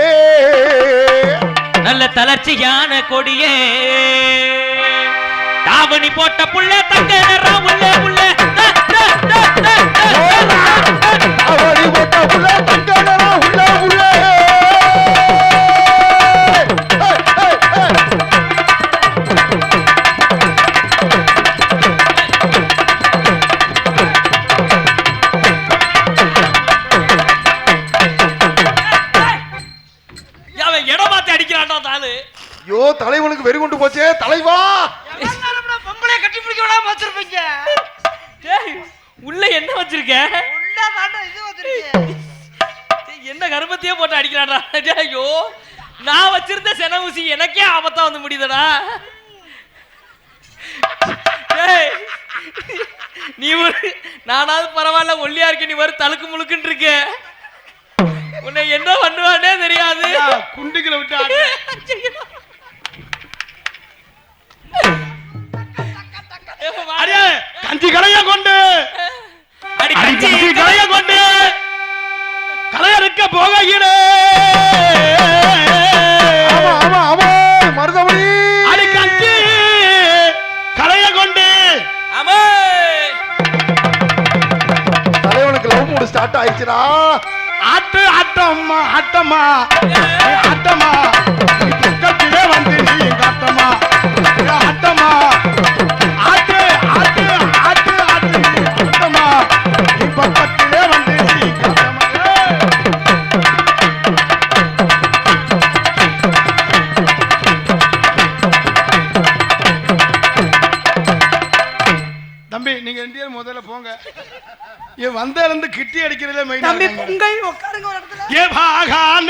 [SPEAKER 7] நல்ல தளர்ச்சியான கொடியே தாவணி போட்ட புள்ள தங்க நிறம் உள்ள புள்ள
[SPEAKER 1] தாவணி போட்ட புள்ள தங்க நிறம் உள்ள புள்ள ஐயோ தலைவனுக்கு வெறி கொண்டு போச்சே தலைவா
[SPEAKER 6] பொம்பளை கட்டி பிடிக்க விடாம வச்சிருப்பீங்க
[SPEAKER 7] உள்ள என்ன வச்சிருக்க
[SPEAKER 6] இது வச்சிருக்கேன்
[SPEAKER 7] என்ன கருமத்தையே போட்டு அடிக்கிறாடா ஐயோ நான் வச்சிருந்த சென ஊசி எனக்கே ஆபத்தா வந்து முடியுதடா நீ ஒரு நானாவது பரவாயில்ல ஒல்லியா இருக்க நீ வர தழுக்கு முழுக்குன்னு இருக்க உன்னை என்ன பண்ணுவானே தெரியாது
[SPEAKER 2] குண்டுகளை விட்டு கஞ்சி கலைய கொண்டு
[SPEAKER 7] அடி
[SPEAKER 2] கஞ்சி கலைய கொண்டு கலையறுக்க போகையிலே
[SPEAKER 1] மருதமணி
[SPEAKER 2] அடி கஞ்சி கலைய கொண்டு
[SPEAKER 7] ஆமா
[SPEAKER 1] தலைவனுக்கு லவ் மூடு ஸ்டார்ட் ஆயிடுச்சுடா
[SPEAKER 2] ஆட்டம்மா பக்கத்திலே வந்து நீ காட்டம்மா ஆட்டம்மா ஆட்டு ஆட்டம்மா நீ பக்கத்திலே வந்து நீ காட்டம்மா தம்பி நீங்க 2 பேரும் முதல்ல போங்க வந்த இருந்து கிட்டி அடிக்கிறதுல மெயின்
[SPEAKER 3] தம்பி பொங்கல் உட்காருங்க ஒரு இடத்துல
[SPEAKER 2] ஏ பாகான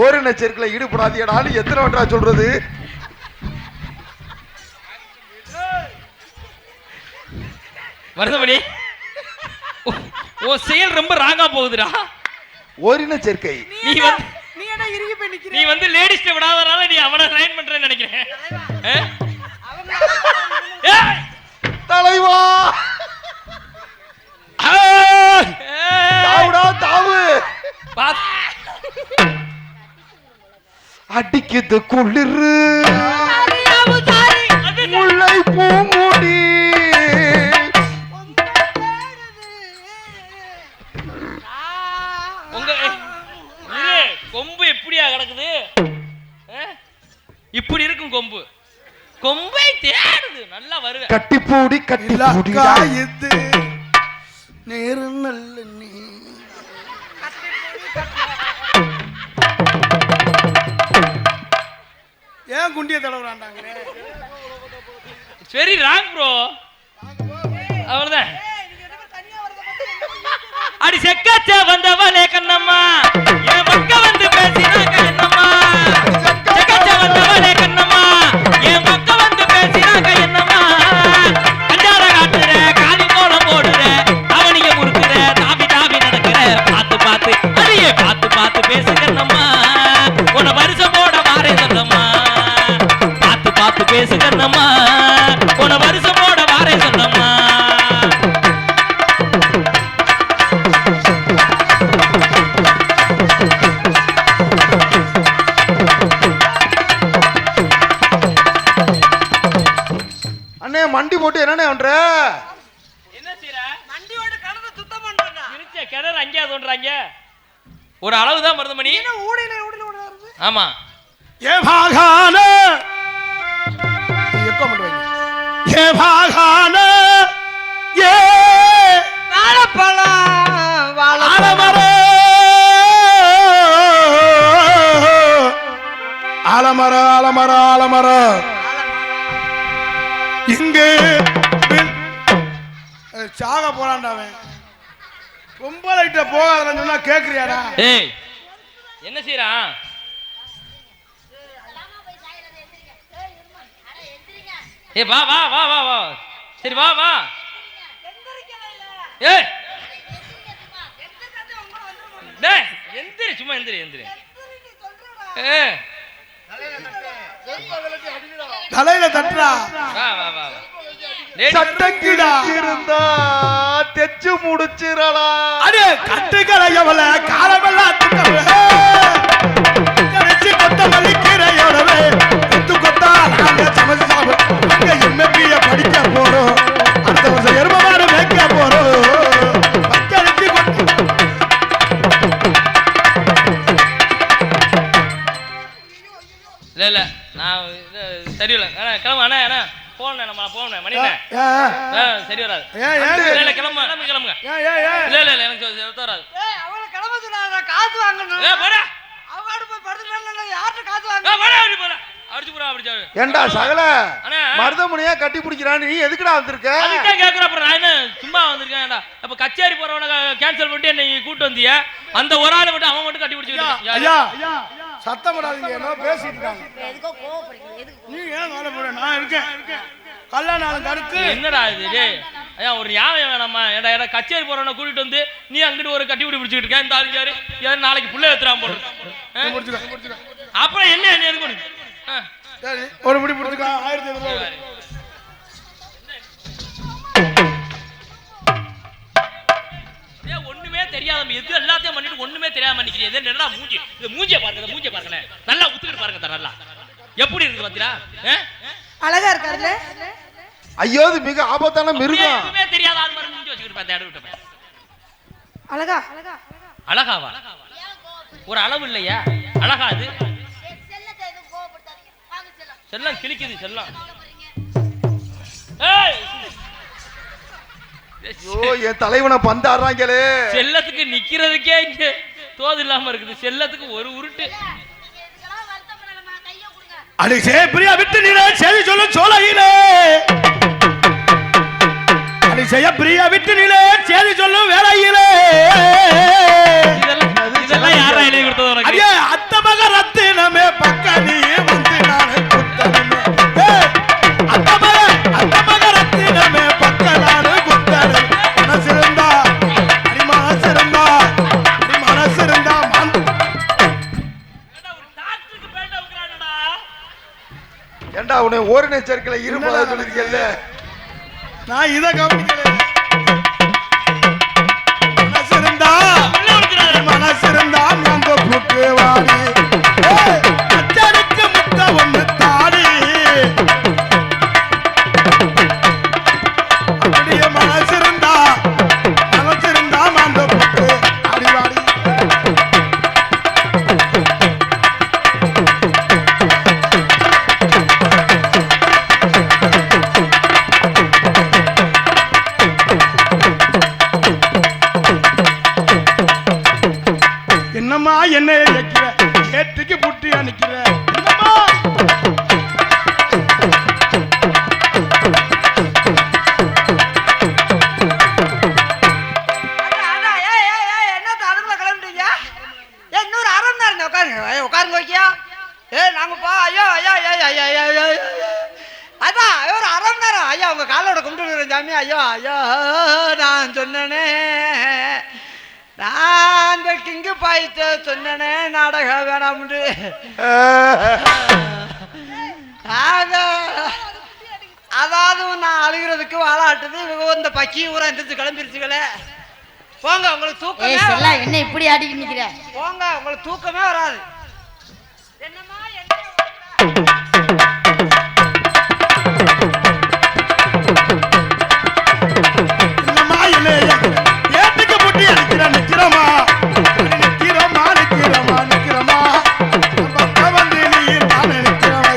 [SPEAKER 1] ஒரு நெச்சரிக்கையில் ஈடுபடாதீடான்னு எத்தனை வட்டா சொல்றது
[SPEAKER 7] வருதபடி ஓ செயல் ரொம்ப ராங்கா போகுதுடா
[SPEAKER 1] ஓரின சேர்க்கை
[SPEAKER 3] நீ என்ன இறுகி போய் நிக்கிற
[SPEAKER 7] நீ வந்து லேடிஸ்ட விடாதனால நீ அவனை ரைன் பண்றேன்னு நினைக்கிறேன்
[SPEAKER 1] தலைவா தாவுடா தாவு அடிக்குது குளிரு முல்லை பூமுடி
[SPEAKER 7] கொம்பு எப்படியா கிடக்குது இப்படி இருக்கும் கொம்பு கொம்பை தேடுது நல்லா வருவேன்
[SPEAKER 1] கட்டிப்பூடி
[SPEAKER 2] கட்டிலாக்காயுது நேரு நல்ல நீ ஏன் குண்டிய தடவுறாண்டாங்க
[SPEAKER 7] சரி ராங் ப்ரோ அவர்தான் அடி செக்கச்ச வந்தவளே கண்ணம்மா என் பக்க வந்து பேசினாக்க என்னம்மா செக்கச்ச வந்தவளே கண்ணம்மா என் பக்க வந்து பேசினாக்க என்னம்மா கஞ்சார காட்டுற காலி கோலம் போடுற அவனிய முறுக்குற தாவி தாவி நடக்கிற பார்த்து பார்த்து அதையே பார்த்து பார்த்து பேசு கண்ணம்மா உன வருஷம் போட வாரே சொன்னம்மா பார்த்து பார்த்து பேசு கண்ணம்மா உன வருஷம் போட வாரே சொன்னம்மா
[SPEAKER 1] மண்டி போட்டு என்னண்ணே பண்ற
[SPEAKER 7] என்ன செய்ற
[SPEAKER 6] வண்டியோட கணத்தை சுத்தம் பண்றேன்
[SPEAKER 7] இருச்ச கிணறு அங்கேயா தோன்றாங்க ஒரு அளவுதான் மருதமணி
[SPEAKER 3] ஊடையில வருது
[SPEAKER 7] ஆமா
[SPEAKER 2] ஏ பாகான எக்கோ பண்ணுவாங்க ஏ பாகான ஏ
[SPEAKER 6] வாழைப்பழம்
[SPEAKER 2] ஆலமரம் இங்கு சாக போறான்டாவன் பொம்பளைகிட்ட போகாதன்னு சொன்னா கேக்குறியாடா?
[SPEAKER 7] ஏய் என்ன செய்யறான்? ஏ வா வா வா வா வா சரி வா வா. ஏய் டேய் எந்திரி சும்மா எந்திரி எந்திரி.
[SPEAKER 2] தலையில தட்டுறா.
[SPEAKER 7] வா வா வா வா.
[SPEAKER 2] சட்டக்கிடா
[SPEAKER 1] இருந்தா தெச்சு முடிச்சிரலா.
[SPEAKER 2] அடே கட்டுகளை எவள காலமெல்லாம் துக்கவே கரைச்சி கொத்த மல்லிக்கீரையோடவே கொத்து கொத்தா நாங்க சமைச்சு சாப்பிட எம்எப்பிய படிக்க போறோம். அடுத்த வருஷம் எருமமாடு மேய்க்க போறோம். பச்சரிசி
[SPEAKER 7] இல்ல இல்ல நான் சரியில்லை கிளம்பு அண்ணா அண்ணா போனேன் நம்ம போனேன் மணிண்ணே சரி வராது. இல்ல கிளம்புங்க கிளம்புங்க. இல்ல இல்ல இல்ல எனக்கு வராது.
[SPEAKER 6] அவளை கிளம்ப சொல்லாத காசு வாங்கணும்.
[SPEAKER 7] போடா
[SPEAKER 6] அவகாடு போய் படுத்துட்டாங்க. யார்கிட்ட காசு வாங்க?
[SPEAKER 7] போடா அப்படி போடா அடிச்சு போடா அடிச்சாரு.
[SPEAKER 1] ஏண்டா சகல
[SPEAKER 7] அண்ணா
[SPEAKER 1] மருதமுனியா கட்டி பிடிக்கிறான்னு நீ எதுக்குடா வந்திருக்க?
[SPEAKER 7] அதுதான் கேக்குறேன். அப்புறம் நான் என்ன சும்மா வந்திருக்கேன்டா. அப்ப கச்சேரி போறவன கேன்சல் பண்ணிட்டு என்னை கூட்டு வந்திய அந்த ஒரு ஆளை மட்டும் அவன் மட்டும் கட்டி பிடிச்சிக்கிட்டான்.
[SPEAKER 2] ஐயா சத்தம் போடாதீங்க. என்ன பேசிட்டு இருக்காங்க? நீ ஏன் வேலை போற? நான் இருக்கேன். கல்யாணம் கருக்கு
[SPEAKER 7] என்னடா இது டேய்? ஐயா ஒரு ஞாபகம் வேணாமா? ஏடா ஏடா கச்சேரி போறவன கூட்டிட்டு வந்து நீ அங்கிட்டு ஒரு கட்டி பிடிச்சிட்டு இருக்க. இந்த ஆளு யாரு? யாரு நாளைக்கு புள்ள ஏத்துறான் போடு. அப்புறம் என்ன என்ன இருக்கணும்?
[SPEAKER 2] சரி ஒரு முடி பிடிச்சிக்கா. 1500 ரூபாய்.
[SPEAKER 7] ஒண்ணுமே தெரியாத எது எல்லாத்தையும் பண்ணிட்டு ஒண்ணுமே தெரியாம நிக்கிறீங்க. இது என்னடா மூஞ்சி? இது மூஞ்சிய பாருங்க. மூஞ்சிய பாருங்க. நல்லா உத்துக்கிட்டு பாருங்க. நல்லா எப்படி இருக்கு பாத்தீங்களா?
[SPEAKER 3] அழகா இருக்காருல்ல?
[SPEAKER 1] ஐயோ இது மிக ஆபத்தான மிருகம்.
[SPEAKER 7] எதுவுமே தெரியாத ஆள் மாதிரி மூஞ்சி வச்சுக்கிட்டு பார்த்தேன். அட விட்டேன்.
[SPEAKER 3] அழகா
[SPEAKER 7] அழகாவா? ஒரு அளவு இல்லையா அழகா? அது செல்லம் கிழிக்குது செல்லம். ஏய்
[SPEAKER 1] ஐயோ என் தலைவனை பந்தாடுறாங்களே.
[SPEAKER 7] செல்லத்துக்கு நிக்கிறதுக்கே இங்க தோது இல்லாம இருக்குது. செல்லத்துக்கு ஒரு உருட்டு.
[SPEAKER 2] அடி சேப்பிரியா விட்டு நீரே சரி சொல்ல சோலையிலே. அடி செய்ய பிரியா விட்டு நீரே சரி சொல்லும் வேலையிலே.
[SPEAKER 7] இதெல்லாம் யாரா எழுதி கொடுத்தது உனக்கு?
[SPEAKER 2] அடியே அத்த மக ரத்தினமே பக்க நீ வந்து நானே குத்தனமே. அத்த மக ரத்தினமே பக்க நானே குத்தனமே. மனசிருந்தா அடி மனசிருந்தா அடி மனசிருந்தா
[SPEAKER 1] ஏண்டா உன்னை ஓரினை சேர்க்கல இருப்பதா சொல்லிருக்கல.
[SPEAKER 2] நான் இத கவனிக்கல. மனசிருந்தா மனசிருந்தா அந்த புக்கு வாடி அச்சடிக்கு முத்த ஒண்ணு தாடி. அப்படியே மனசிருந்தா மனசிருந்தா அந்த புக்கு அடிவாடி. என்னம்மா என்ன வைக்கிற? ஏற்றுக்கு புட்டி அனுக்கிற என்னம்மா?
[SPEAKER 6] என்ன அதுக்குள்ள கிளம்பிட்டீங்க? இன்னொரு அரை மணி நேரம் உட்காருங்க உட்காருங்க வைக்கியா. நாங்கப்பா ஐயோ ஐயா ஐயா ஐயா ஐயா அதான் ஒரு அரை மணி நேரம் ஐயா உங்க காலோட கும்பிட்டு சாமி. ஐயோ ஐயோ நான் சொன்னனே நான் இந்த கிங்கு பாய்த்த சொன்னனே நாடகம் வேணாம்னு. அதாவது நான் அழுகிறதுக்கு வாழாட்டுது. இவங்க இந்த பக்கி ஊரா எந்திரிச்சு கிளம்பிருச்சுங்களே. போங்க உங்களுக்கு தூக்கமே
[SPEAKER 4] என்ன இப்படி ஆடிக்கிட்டு நிக்கிற?
[SPEAKER 6] போங்க உங்களுக்கு தூக்கமே வராது. என்னம்மா
[SPEAKER 2] என்னம்மா என்ன ஏற்றுக்கு புட்டி அனுக்கிற நிக்கிறமா நிக்கிறமா நிக்கிறமா நிக்கிறமா பக்க வந்து நீ தானே நிக்கிறமா.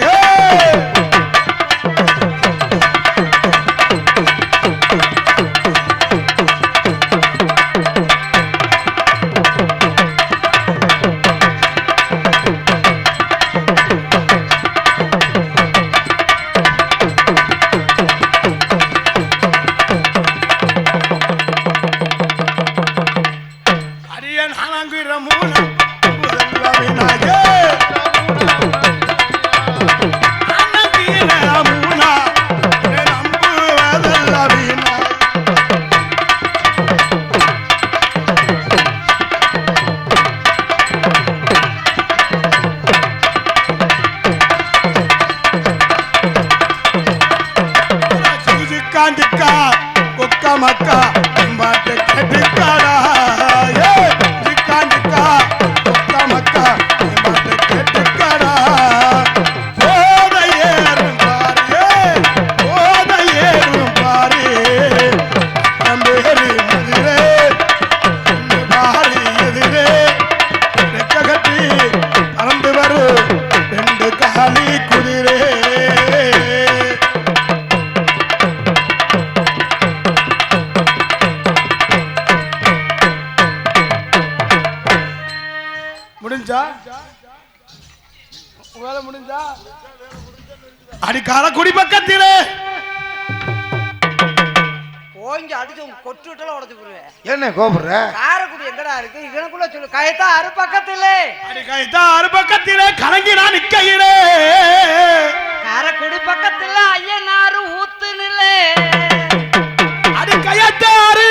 [SPEAKER 2] மக்கா பாட்டு கேட்டுக்காடா நிக்கா நிக்கா மக்கா பாட்டு கேட்டுக்காடா போத ஏறும் பாரு நம்பேரி முதிரே பாரி எதிரே ரெக்க கட்டி பறந்து வரும் ரெண்டு காலி குதிரே முடிஞ்சா வேலை முடிஞ்சா அடி காரக்குடி பக்கத்திலே
[SPEAKER 6] ஓங்கி அடிச்சு கொட்டு விட்டாலும் உடச்சு போடுவேன்.
[SPEAKER 1] என்ன கோபுர
[SPEAKER 6] காரைக்குடி எங்கடா இருக்கு இதனுக்குள்ள சொல்லு. கயத்தாறு பக்கத்திலே
[SPEAKER 2] அடி கைத்தாறு பக்கத்திலே கலங்கி நான் நிக்கையிலே
[SPEAKER 6] காரைக்குடி பக்கத்துல ஐயனாரு ஊத்து நிலே
[SPEAKER 2] அடி கைத்தாறு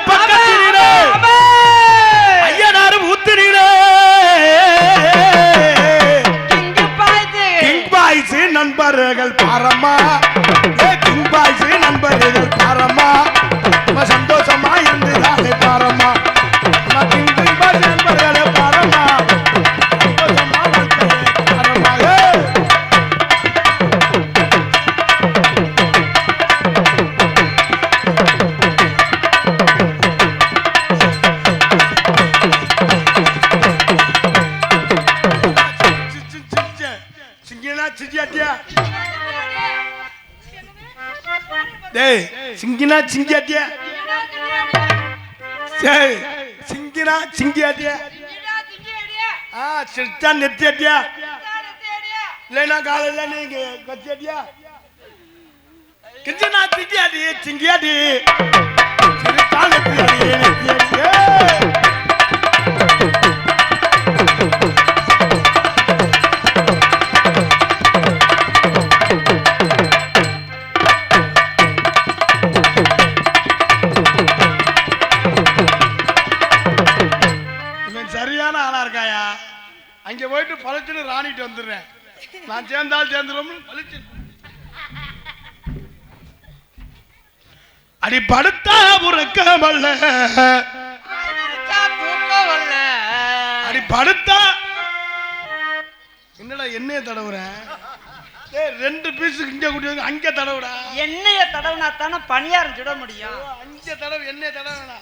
[SPEAKER 2] பக்கத்திலே ஐயனாரு ஊத்திரிலே கிங் பாய்ஸ் நண்பர்கள் பாரம்மா கிங் பாய்ஸ் நண்பர்கள் பாரம்மா சந்தோஷமா இருந்துதானே பாரம்மா கிங் பாய்ஸ் நண்பர்களே பாரம்மா சந்தோஷமா பாரம்மா சிங்கினா சிங்கியாட்டியா டேய் சிங்கினா சிங்கியாட்டியா டேய் சிங்கினா சிங்கியாட்டியா சிரிச்சா நெத்தியாட்டியா இல்லைன்னா காலையில் நீங்க கத்தியாட்டியா கிஞ்சினா சிங்கியாடி சிங்கியாடி சிரிச்சா நெத்தியாடி நெத்தியாடியே சரியான ஆளா இருக்காயா அங்க போயிட்டு பழச்சுன்னு ராணிட்டு வந்துடுறேன் நான் சேர்ந்தால் சேர்ந்துடும் பழிச்சு அடி படுத்தா உறக்க வல்ல அடி படுத்தா என்னடா எண்ணெய தடவுறேன் ரெண்டு பீஸுக்கு இங்க கூட்டி அங்க தடவுடா
[SPEAKER 6] எண்ணெய தடவுனா தானே பணியாரம் சுட முடியும்.
[SPEAKER 2] அங்க தடவு எண்ணெய தடவுனா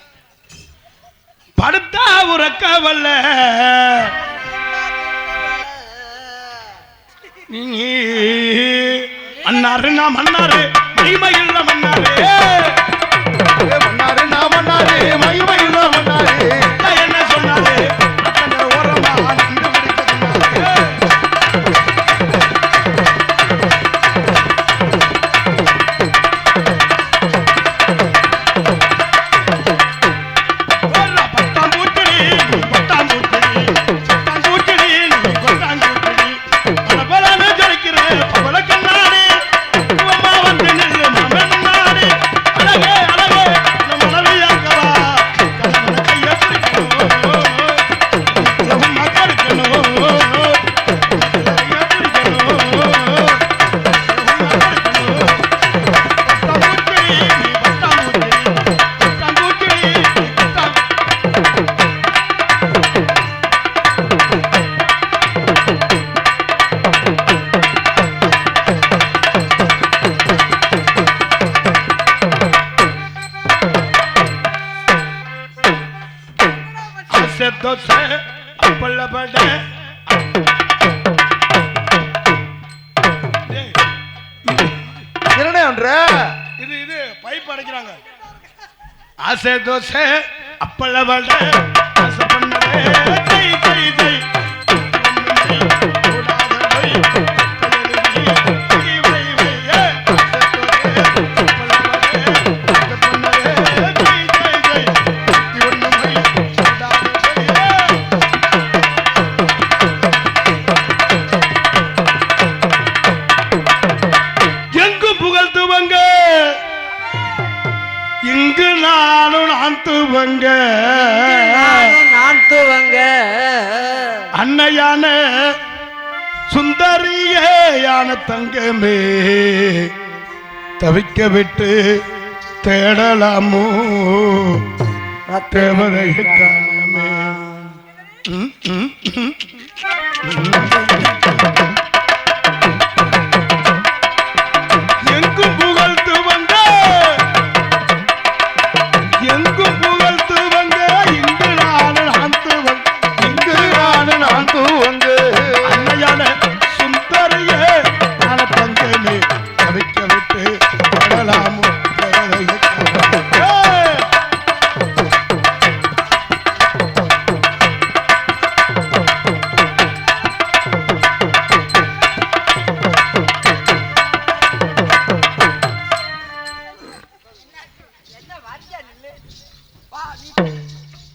[SPEAKER 2] படுத்தா உறக்க வல்ல நீ அண்ணாரு நான் மன்னாரு மகிமையில் மன்னாரு மன்னாரு நான் மன்னாரு மகிமையில் மன்னாரு என்ன சொன்னாரு ஓரமா நின்று இது பைப் அடைக்கிறாங்க. ஆசை தோசை அப்பள வடை ஆசை பண்ணதே கை கை கை
[SPEAKER 6] நான் துவங்க
[SPEAKER 2] அன்னையான சுந்தரியே யான தங்கமே தவிக்க விட்டு தேடலாமோ தேவதையை காணமே. எங்கும் புகழ்த்து வந்த எங்கும் புகழ்த்து வந்த இங்கு நான் துவங்க அன்னையான சுந்தரியே ஆன தங்கமே அதைக்க விட்டு தேடலாமோ தேவதையை காணமே.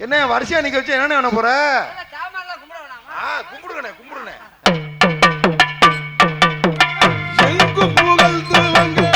[SPEAKER 1] என்ன வரிசையா நிக்க வச்சு என்ன பண்ண போற?
[SPEAKER 6] சாமான்லாம் கும்பிட வேணாமா?
[SPEAKER 1] கும்பிடுங்கண்ணே கும்பிடுங்கண்ணே.
[SPEAKER 2] எங்கும் புகழ்த்து வந்த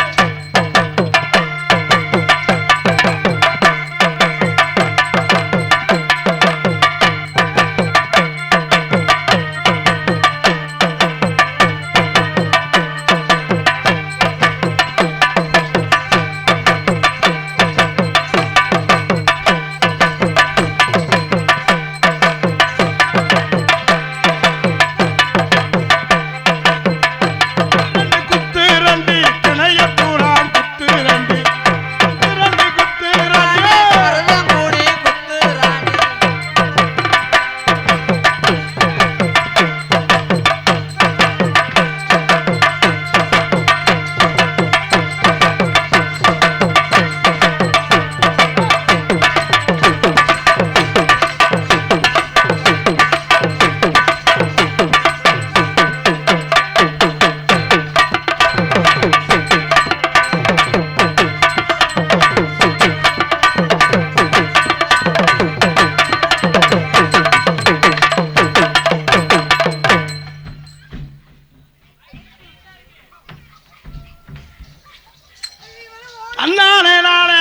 [SPEAKER 2] அண்ணானே நானே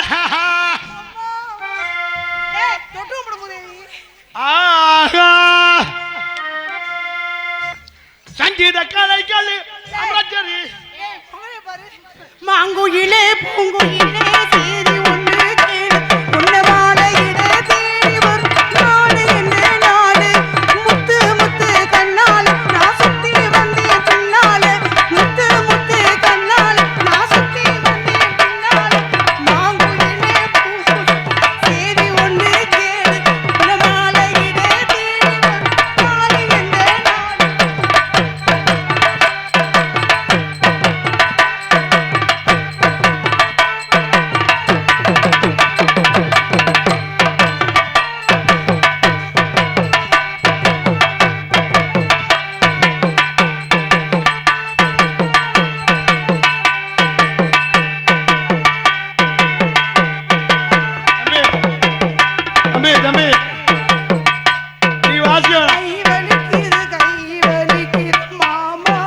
[SPEAKER 3] தொட்டு கும்பிட போதேவி.
[SPEAKER 2] ஆஹா சங்கீத கலைகள் அமரச்சரி
[SPEAKER 3] மாங்குயிலே பூங்குயிலே சேதி ஒன்று கேளு உன்ன மாலையிலே தேடி வரும் நாடு என்ன நாடு முத்து முத்து கண்ணால நான் சுத்தி வந்தேன் பின்னால முத்து முத்து கண்ணால நான் சுத்தி வந்தேன் பின்னால மாங்குயிலே பூங்குயிலே சேதி ஒன்று கேளு உன்ன மாலையிலே தேடி வரும் நாடு என்ன நாடு.
[SPEAKER 2] தம்பி தம்பி நீ வாசியம்
[SPEAKER 3] கை வலிக்குது மாமா.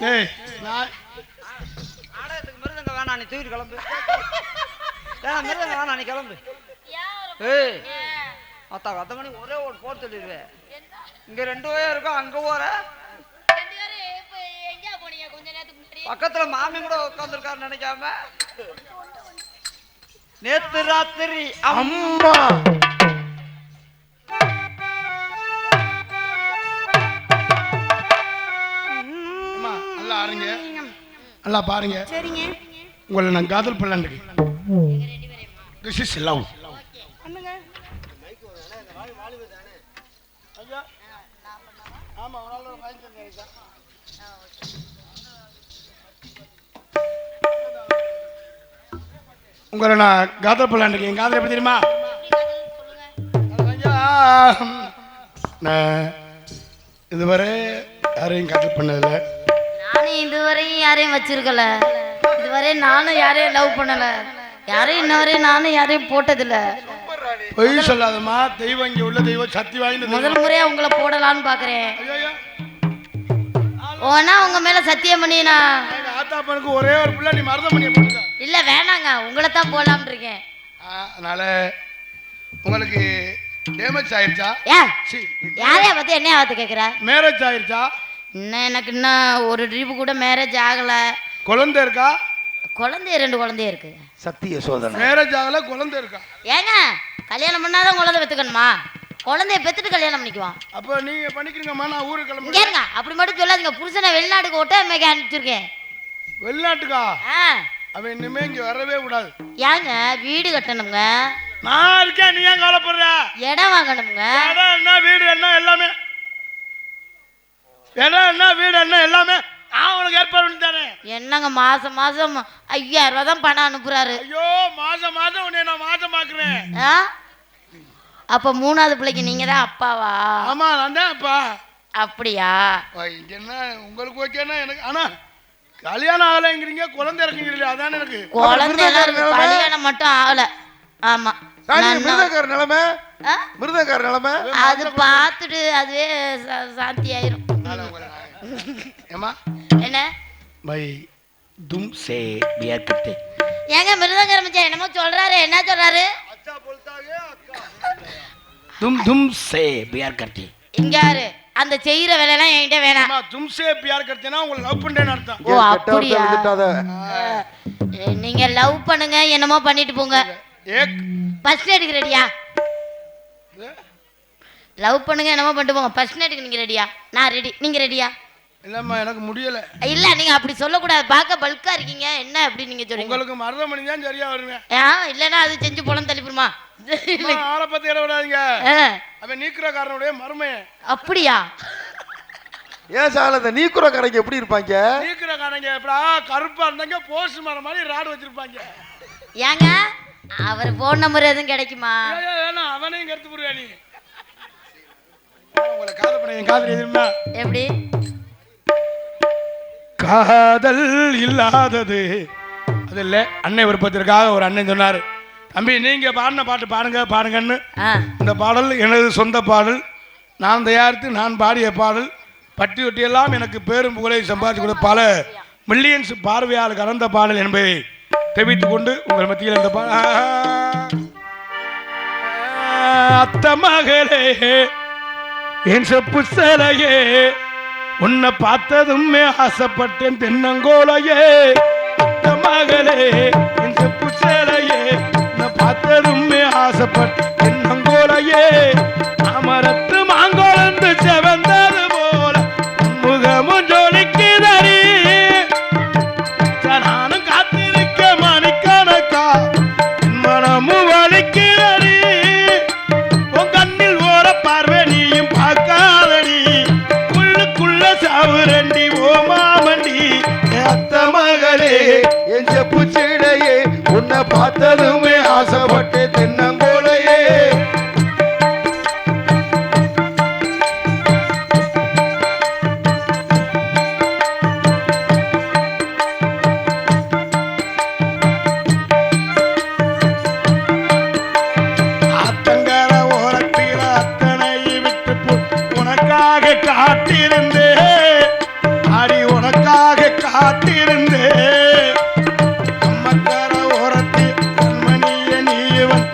[SPEAKER 2] டேய் நான்
[SPEAKER 6] நாடகத்துக்கு மிருதங்க வேணாம், நீ தூக்கிட்டு கிளம்பு. ஏன்னா மிருதங்க வேணாம், நீ கிளம்பு. ஏய் அத்தா 10 மணி ஒரே ஒரு போர் சொல்லிடுவேன். இங்க 2 வயசு இருக்கும், அங்க போற பக்கத்துல மாமி கூட உட்காந்துருக்காரு நினைக்காம. நேத்து ராத்திரி
[SPEAKER 1] அம்மா
[SPEAKER 2] அம்மா நல்லா ஆருங்க நல்லா பாருங்க.
[SPEAKER 3] சரிங்க
[SPEAKER 2] உங்களை நான் காதல் பண்ணலான்னு. This is love.
[SPEAKER 3] பண்ணுங்க.
[SPEAKER 2] உங்களை நான் காதல் பண்ணலான்னு. என் காதல் எப்படி தெரியுமா? நான் இதுவரை யாரையும் காதல் பண்ணதில்லை.
[SPEAKER 4] நானும் இதுவரையும் யாரையும் வச்சிருக்கல. இதுவரை நானும் யாரையும் லவ் பண்ணல. யாரையும் இன்னவரை நானும் யாரையும் போட்டதில்ல.
[SPEAKER 2] பொய் சொல்லாதம்மா. தெய்வம் இங்கே உள்ள தெய்வம் சக்தி வாய்ந்த
[SPEAKER 4] முதல் முறையா உங்களை போடலான்னு பாக்குறேன். ஓனா உங்க மேல சத்தியம் பண்ணினா
[SPEAKER 2] ஆத்தாப்பனுக்கு ஒரே ஒரு பிள்ளை, நீ மருதம் பண்ணிய போட்டுக்க.
[SPEAKER 4] இல்ல வேணாங்க, உங்களை தான் போடலாம்னு இருக்கேன்.
[SPEAKER 2] அதனால உங்களுக்கு டேமேஜ் ஆயிருச்சா?
[SPEAKER 4] ஏன் யாரையா பார்த்து என்னையா பார்த்து கேட்குற?
[SPEAKER 2] மேரேஜ் ஆயிருச்சா?
[SPEAKER 4] இன்னும் எனக்கு இன்னும் ஒரு ட்ரிப்பு கூட மேரேஜ் ஆகல.
[SPEAKER 2] குழந்தை இருக்கா?
[SPEAKER 4] குழந்தைய 2 குழந்தைய இருக்கு.
[SPEAKER 1] சத்திய சோதனை.
[SPEAKER 2] மேரேஜ் ஆகல, குழந்தை இருக்கா?
[SPEAKER 4] ஏங்க கல்யாணம் பண்ணாதான் குழந்தை பெத்துக்கணுமா? குழந்தைய பெத்துட்டு கல்யாணம் பண்ணிக்குவான்.
[SPEAKER 2] அப்போ நீங்க பண்ணிக்கிறீங்கம்மா, நான் ஊருக்கு
[SPEAKER 4] இங்க
[SPEAKER 2] கிளம்புறேன்.
[SPEAKER 4] இருங்க, அப்படி மட்டும் சொல்லாதீங்க. புருஷனை வெளிநாட்டுக்கு ஓட்ட அன்னைக்கு அனுப்பிச்சிருக்கேன்.
[SPEAKER 2] வெளிநாட்டுக்கா?
[SPEAKER 4] ஆ
[SPEAKER 2] அவன் இனிமே இங்க வரவே கூடாது.
[SPEAKER 4] ஏங்க வீடு கட்டணுங்க,
[SPEAKER 2] நான் இருக்கேன், நீ ஏன் கவலைப்படுற?
[SPEAKER 4] இடம் வாங்கணுங்க.
[SPEAKER 2] இடம் என்ன வீடு என்ன எல்லாமே, இடம் என்ன வீடு என்ன எல்லாமே நான் உனக்கு ஏற்பாடு பண்ணி தரேன்.
[SPEAKER 4] என்னங்க மாசம் மாசம் 5000 ரூபா தான் பணம் அனுப்புறாரு.
[SPEAKER 2] ஐயோ, மாசம் மாசம் உன்னை நான் மாசம் பாக்குறேன்.
[SPEAKER 4] ஆ? அப்ப 3வது பிள்ளைக்கு நீங்க தான் அப்பாவா?
[SPEAKER 2] ஆமா, நான் தான் அப்பா.
[SPEAKER 4] அப்படியா?
[SPEAKER 2] இங்க என்ன உங்களுக்கு ஓகேன்னா எனக்கு, ஆனா கல்யாணம் ஆகலைங்கிறீங்க, குழந்தை இருக்குங்கிறீங்க, அதானே எனக்கு.
[SPEAKER 4] குழந்தை எல்லாம் இருக்கு, கல்யாணம் மட்டும் ஆகல. ஆமா.
[SPEAKER 1] மிருதக்கார நிலைமை,
[SPEAKER 4] ஆ?
[SPEAKER 1] மிருதக்கார நிலைமை.
[SPEAKER 4] அது பார்த்துட்டு அதுவே சாந்தி ஆயிரும்.
[SPEAKER 2] ஏமா
[SPEAKER 4] என்ன
[SPEAKER 2] பை தும் சே பியர் கர்த்தே.
[SPEAKER 4] ஏங்க மிருதங்கர மச்சான் என்னமோ சொல்றாரு, என்ன சொல்றாரு?
[SPEAKER 2] தும் தும் சே பியர் கர்த்தே.
[SPEAKER 4] இங்க யாரு அந்த செய்யற வேலை எல்லாம் என்கிட்ட வேணாம்.
[SPEAKER 2] அம்மா தும் சே பியர் கர்த்தேனா உங்களை லவ் பண்றேன்னு அர்த்தம்.
[SPEAKER 4] ஓ அப்படியா? நீங்க லவ் பண்ணுங்க, என்னமோ பண்ணிட்டு போங்க.
[SPEAKER 2] ஏக்
[SPEAKER 4] ஃபர்ஸ்ட் நைட்டுக்கு ரெடியா? லவ் பண்ணுங்க, என்னமோ பண்ணிட்டு போங்க. ஃபர்ஸ்ட் நைட்டுக்கு நீங்க ரெடியா? நான் ரெடி, நீங்க ரெடியா?
[SPEAKER 2] இல்லம்மா, எனக்கு முடியல.
[SPEAKER 4] இல்ல நீங்க அப்படி சொல்லக்கூடாது, பார்க்க பல்கா இருக்கீங்க. என்ன அப்படி நீங்க சொல்றீங்க?
[SPEAKER 2] உங்களுக்கு மருதமணி தான் சரியா வருவேன்.
[SPEAKER 4] இல்லன்னா அது செஞ்சு போலாம் தள்ளிப்புமா.
[SPEAKER 2] ஆளை பத்தி இட விடாதீங்க. அவன் நீக்குறக்காரனுடைய மருமை.
[SPEAKER 4] அப்படியா?
[SPEAKER 1] ஏன் சாலத்தை நீக்குறக்காரங்க எப்படி இருப்பாங்க?
[SPEAKER 2] நீக்குறக்காரங்க எப்படா கருப்பா இருந்தாங்க, போஸ்ட் மரம் மாதிரி ராடு வச்சிருப்பாங்க.
[SPEAKER 4] ஏங்க அவர் போன் நம்பர் எதுவும் கிடைக்குமா?
[SPEAKER 2] வேணாம், அவனையும் கருத்து புரியா நீ. உங்களை காதல் பண்ண என் காதல் எதுவுமா?
[SPEAKER 4] எப்படி?
[SPEAKER 2] காதல் இல்லாதது அது இல்லை. அன்னை விருப்பத்திற்காக ஒரு அண்ணன் சொன்னார், தம்பி நீங்க பாடின பாட்டு பாடுங்க பாடுங்கன்னு. இந்த பாடல் எனது சொந்த பாடல், நான் தயாரித்து நான் பாடிய பாடல். பட்டி ஒட்டியெல்லாம் எனக்கு பேரும் புகழை சம்பாதிச்சு கொடுத்த பல மில்லியன்ஸ் பார்வையால் கலந்த பாடல் என்பதை தெரிவித்துக் கொண்டு உங்கள் மத்தியில் இந்த அத்த மகளே என் செப்பு சேலையே, உன்னை பார்த்ததுமே ஆசைப்பட்டேன் தென்னங்கோலையே. அத்த மகளே என் செப்பு சேலையே, உன்னை பார்த்ததுமே ஆசைப்பட்டேன் தென்னங்கோலையே. அமரத்து மாங்கோலந்து செவந்தது போல முகமும் ஜொலிக்குதடி, நானும் காத்திருக்க மணிக்கணக்கா மனமும் வலிக்குதடி. உன் கண்ணில் ஓர பார்வை நீயும் பார்க்காதடி, உள்ளுக்குள்ள சாவுரண்டி ஓ மாமண்டி. அத்த மகளே
[SPEAKER 1] என் செப்பு சீடையே, உன்னை பார்த்ததுமே ஆசைப்பட்டு தென்னங்கோலையே.
[SPEAKER 2] ஆத்தங்கர ஓரத்தில் அத்தனை விட்டு உனக்காக காத்திருந்தே, அடி உனக்காக காத்திருந்தே. அம்மக்கர ஓரத்தில் கண்மணிய நீவன்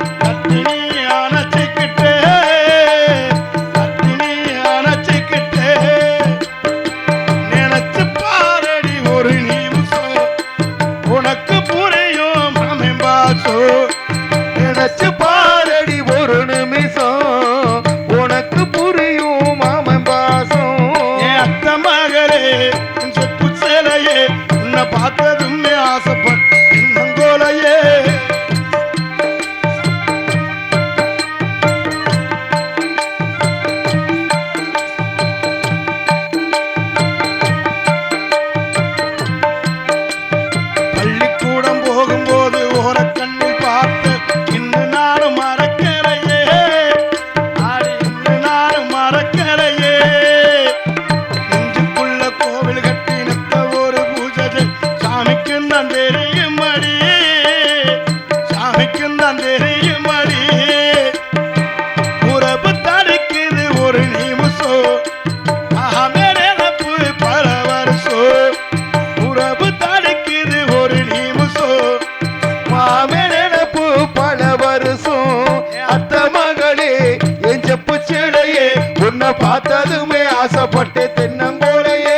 [SPEAKER 1] பார்த்ததுமே ஆசைப்பட்டு தென்னங்கோலையே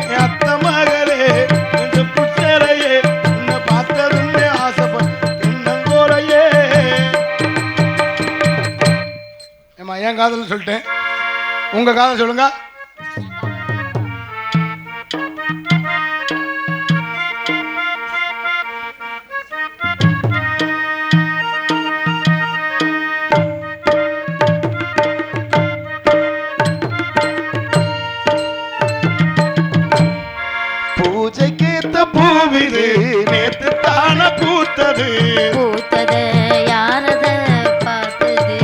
[SPEAKER 2] என் அத்தை மகளே கொஞ்சம் புத்தரையே உன்னை பார்த்ததுமே ஆசைப்பட்டு தென்னங்கோலையே. ஏம்மா என் காதல் சொல்லிட்டேன், உங்க காதல் சொல்லுங்க.
[SPEAKER 1] பூஜைக்கேத்த பூவிது நேத்து தான பூத்தது
[SPEAKER 4] பூத்தத யாரத பார்த்தது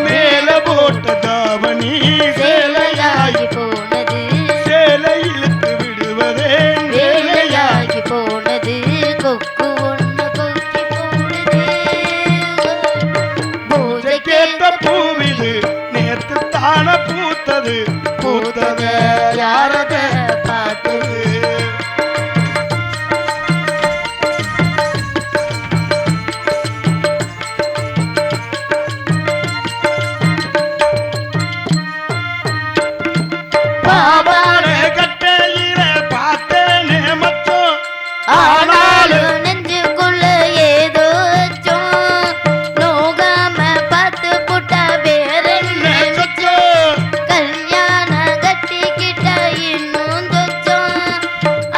[SPEAKER 2] மேல போட்ட தாவணி
[SPEAKER 4] சேலையாகி போனது
[SPEAKER 2] சேலை இழுத்து விடுவதே
[SPEAKER 4] வேலையாகி போனது கொக்கு ஒண்ணு கொக்கி போடுது
[SPEAKER 2] கேட்ட பூவிது நேத்து தான பூத்தது பூத்தத யாரத பார்த்தது. பாவாடை கட்டையில பார்த்தேனே மச்சம், ஆனாலும்
[SPEAKER 4] நெஞ்சுக்குள்ள ஏதோ அச்சம். நோகாம பார்த்து புட்டா வேறென்ன மிச்சம். கல்யாணம் கட்டிக்கிட்ட இன்னும் தொச்சம்.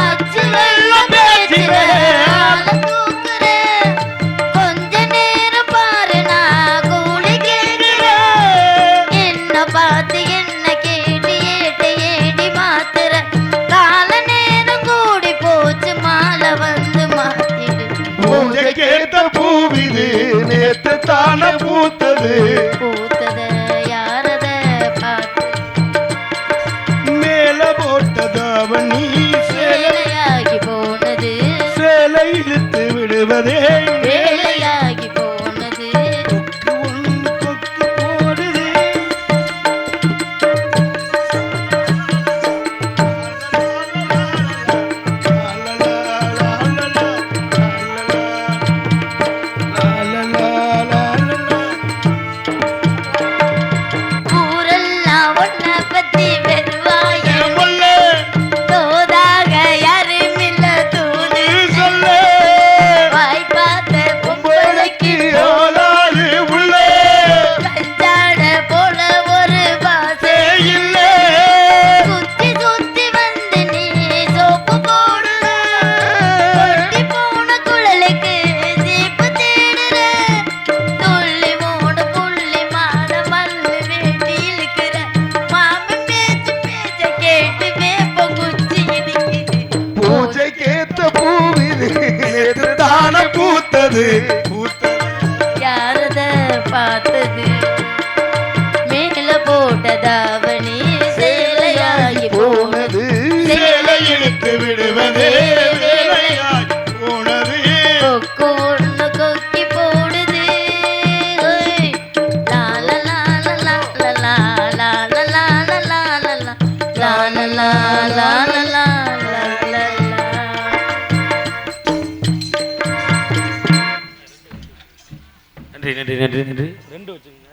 [SPEAKER 4] அச்சு வெள்ளம் பேச்சுற ஆள தூக்குற. கொஞ்ச நேரம் பாரு நான் கூலி கேட்கிறேன். என்ன பார்த்து என்ன கேட்டு ஏட்டு ஏடி மாத்துற. கால நேரம் கூடி போச்சு மாலை வந்து மாத்திடு.
[SPEAKER 2] பூஜை கேட்ட பூவிது நேத்து தான பூத்தது
[SPEAKER 4] பூத்தத யாரத பார்த்து
[SPEAKER 2] மேல போட்ட தாவணி
[SPEAKER 4] வேலையாகி போனது
[SPEAKER 2] சேலை இழுத்து விடுவதே
[SPEAKER 4] வேலையாகி போனது
[SPEAKER 2] கொக்கு ஒண்ணு கொக்கி போடுதே.
[SPEAKER 4] ஊரெல்லாம் ஒன்ன பத்தி வெறுவாய
[SPEAKER 2] முல்லை
[SPEAKER 4] தோதாக யாரும் இல்ல தூது
[SPEAKER 2] சொல்லு
[SPEAKER 4] வாய் பார்த்த பொம்பளைக்கு
[SPEAKER 2] ஓலாது உள்ளே
[SPEAKER 4] கஞ்சாட போல ஒரு வாசை
[SPEAKER 2] இல்லை
[SPEAKER 4] சுத்தி சுத்தி வந்து நீ சோப்பு போடுற. கொட்டி போன குழலுக்கு சீப்பு தேடுற. துள்ளி மூணு புள்ளி மான மல்லு வேண்டி இழுக்கிற. மாமன் பேச்சு பேச்ச கேட்டு வேப்ப குச்சி இடிக்குது.
[SPEAKER 1] பூஜை கேத்த பூவிது நேத்து தான பூத்தது
[SPEAKER 4] யாரத பார்த்தது மேல போட்ட தாவணி சேலையாகி போனது.
[SPEAKER 2] சேலை இழுத்து விடுவதே வேலையாய் போனது.
[SPEAKER 4] கொக்கு ஒண்ணு கொக்கி போடுது. ஓய். லா லா லா லா லா லா லா லா லா லா லா லா லா. லா லா லா லா லா லா லா லா லா.
[SPEAKER 7] நன்றி நன்றி நன்றி நன்றி. 2 வச்சுக்கோங்க.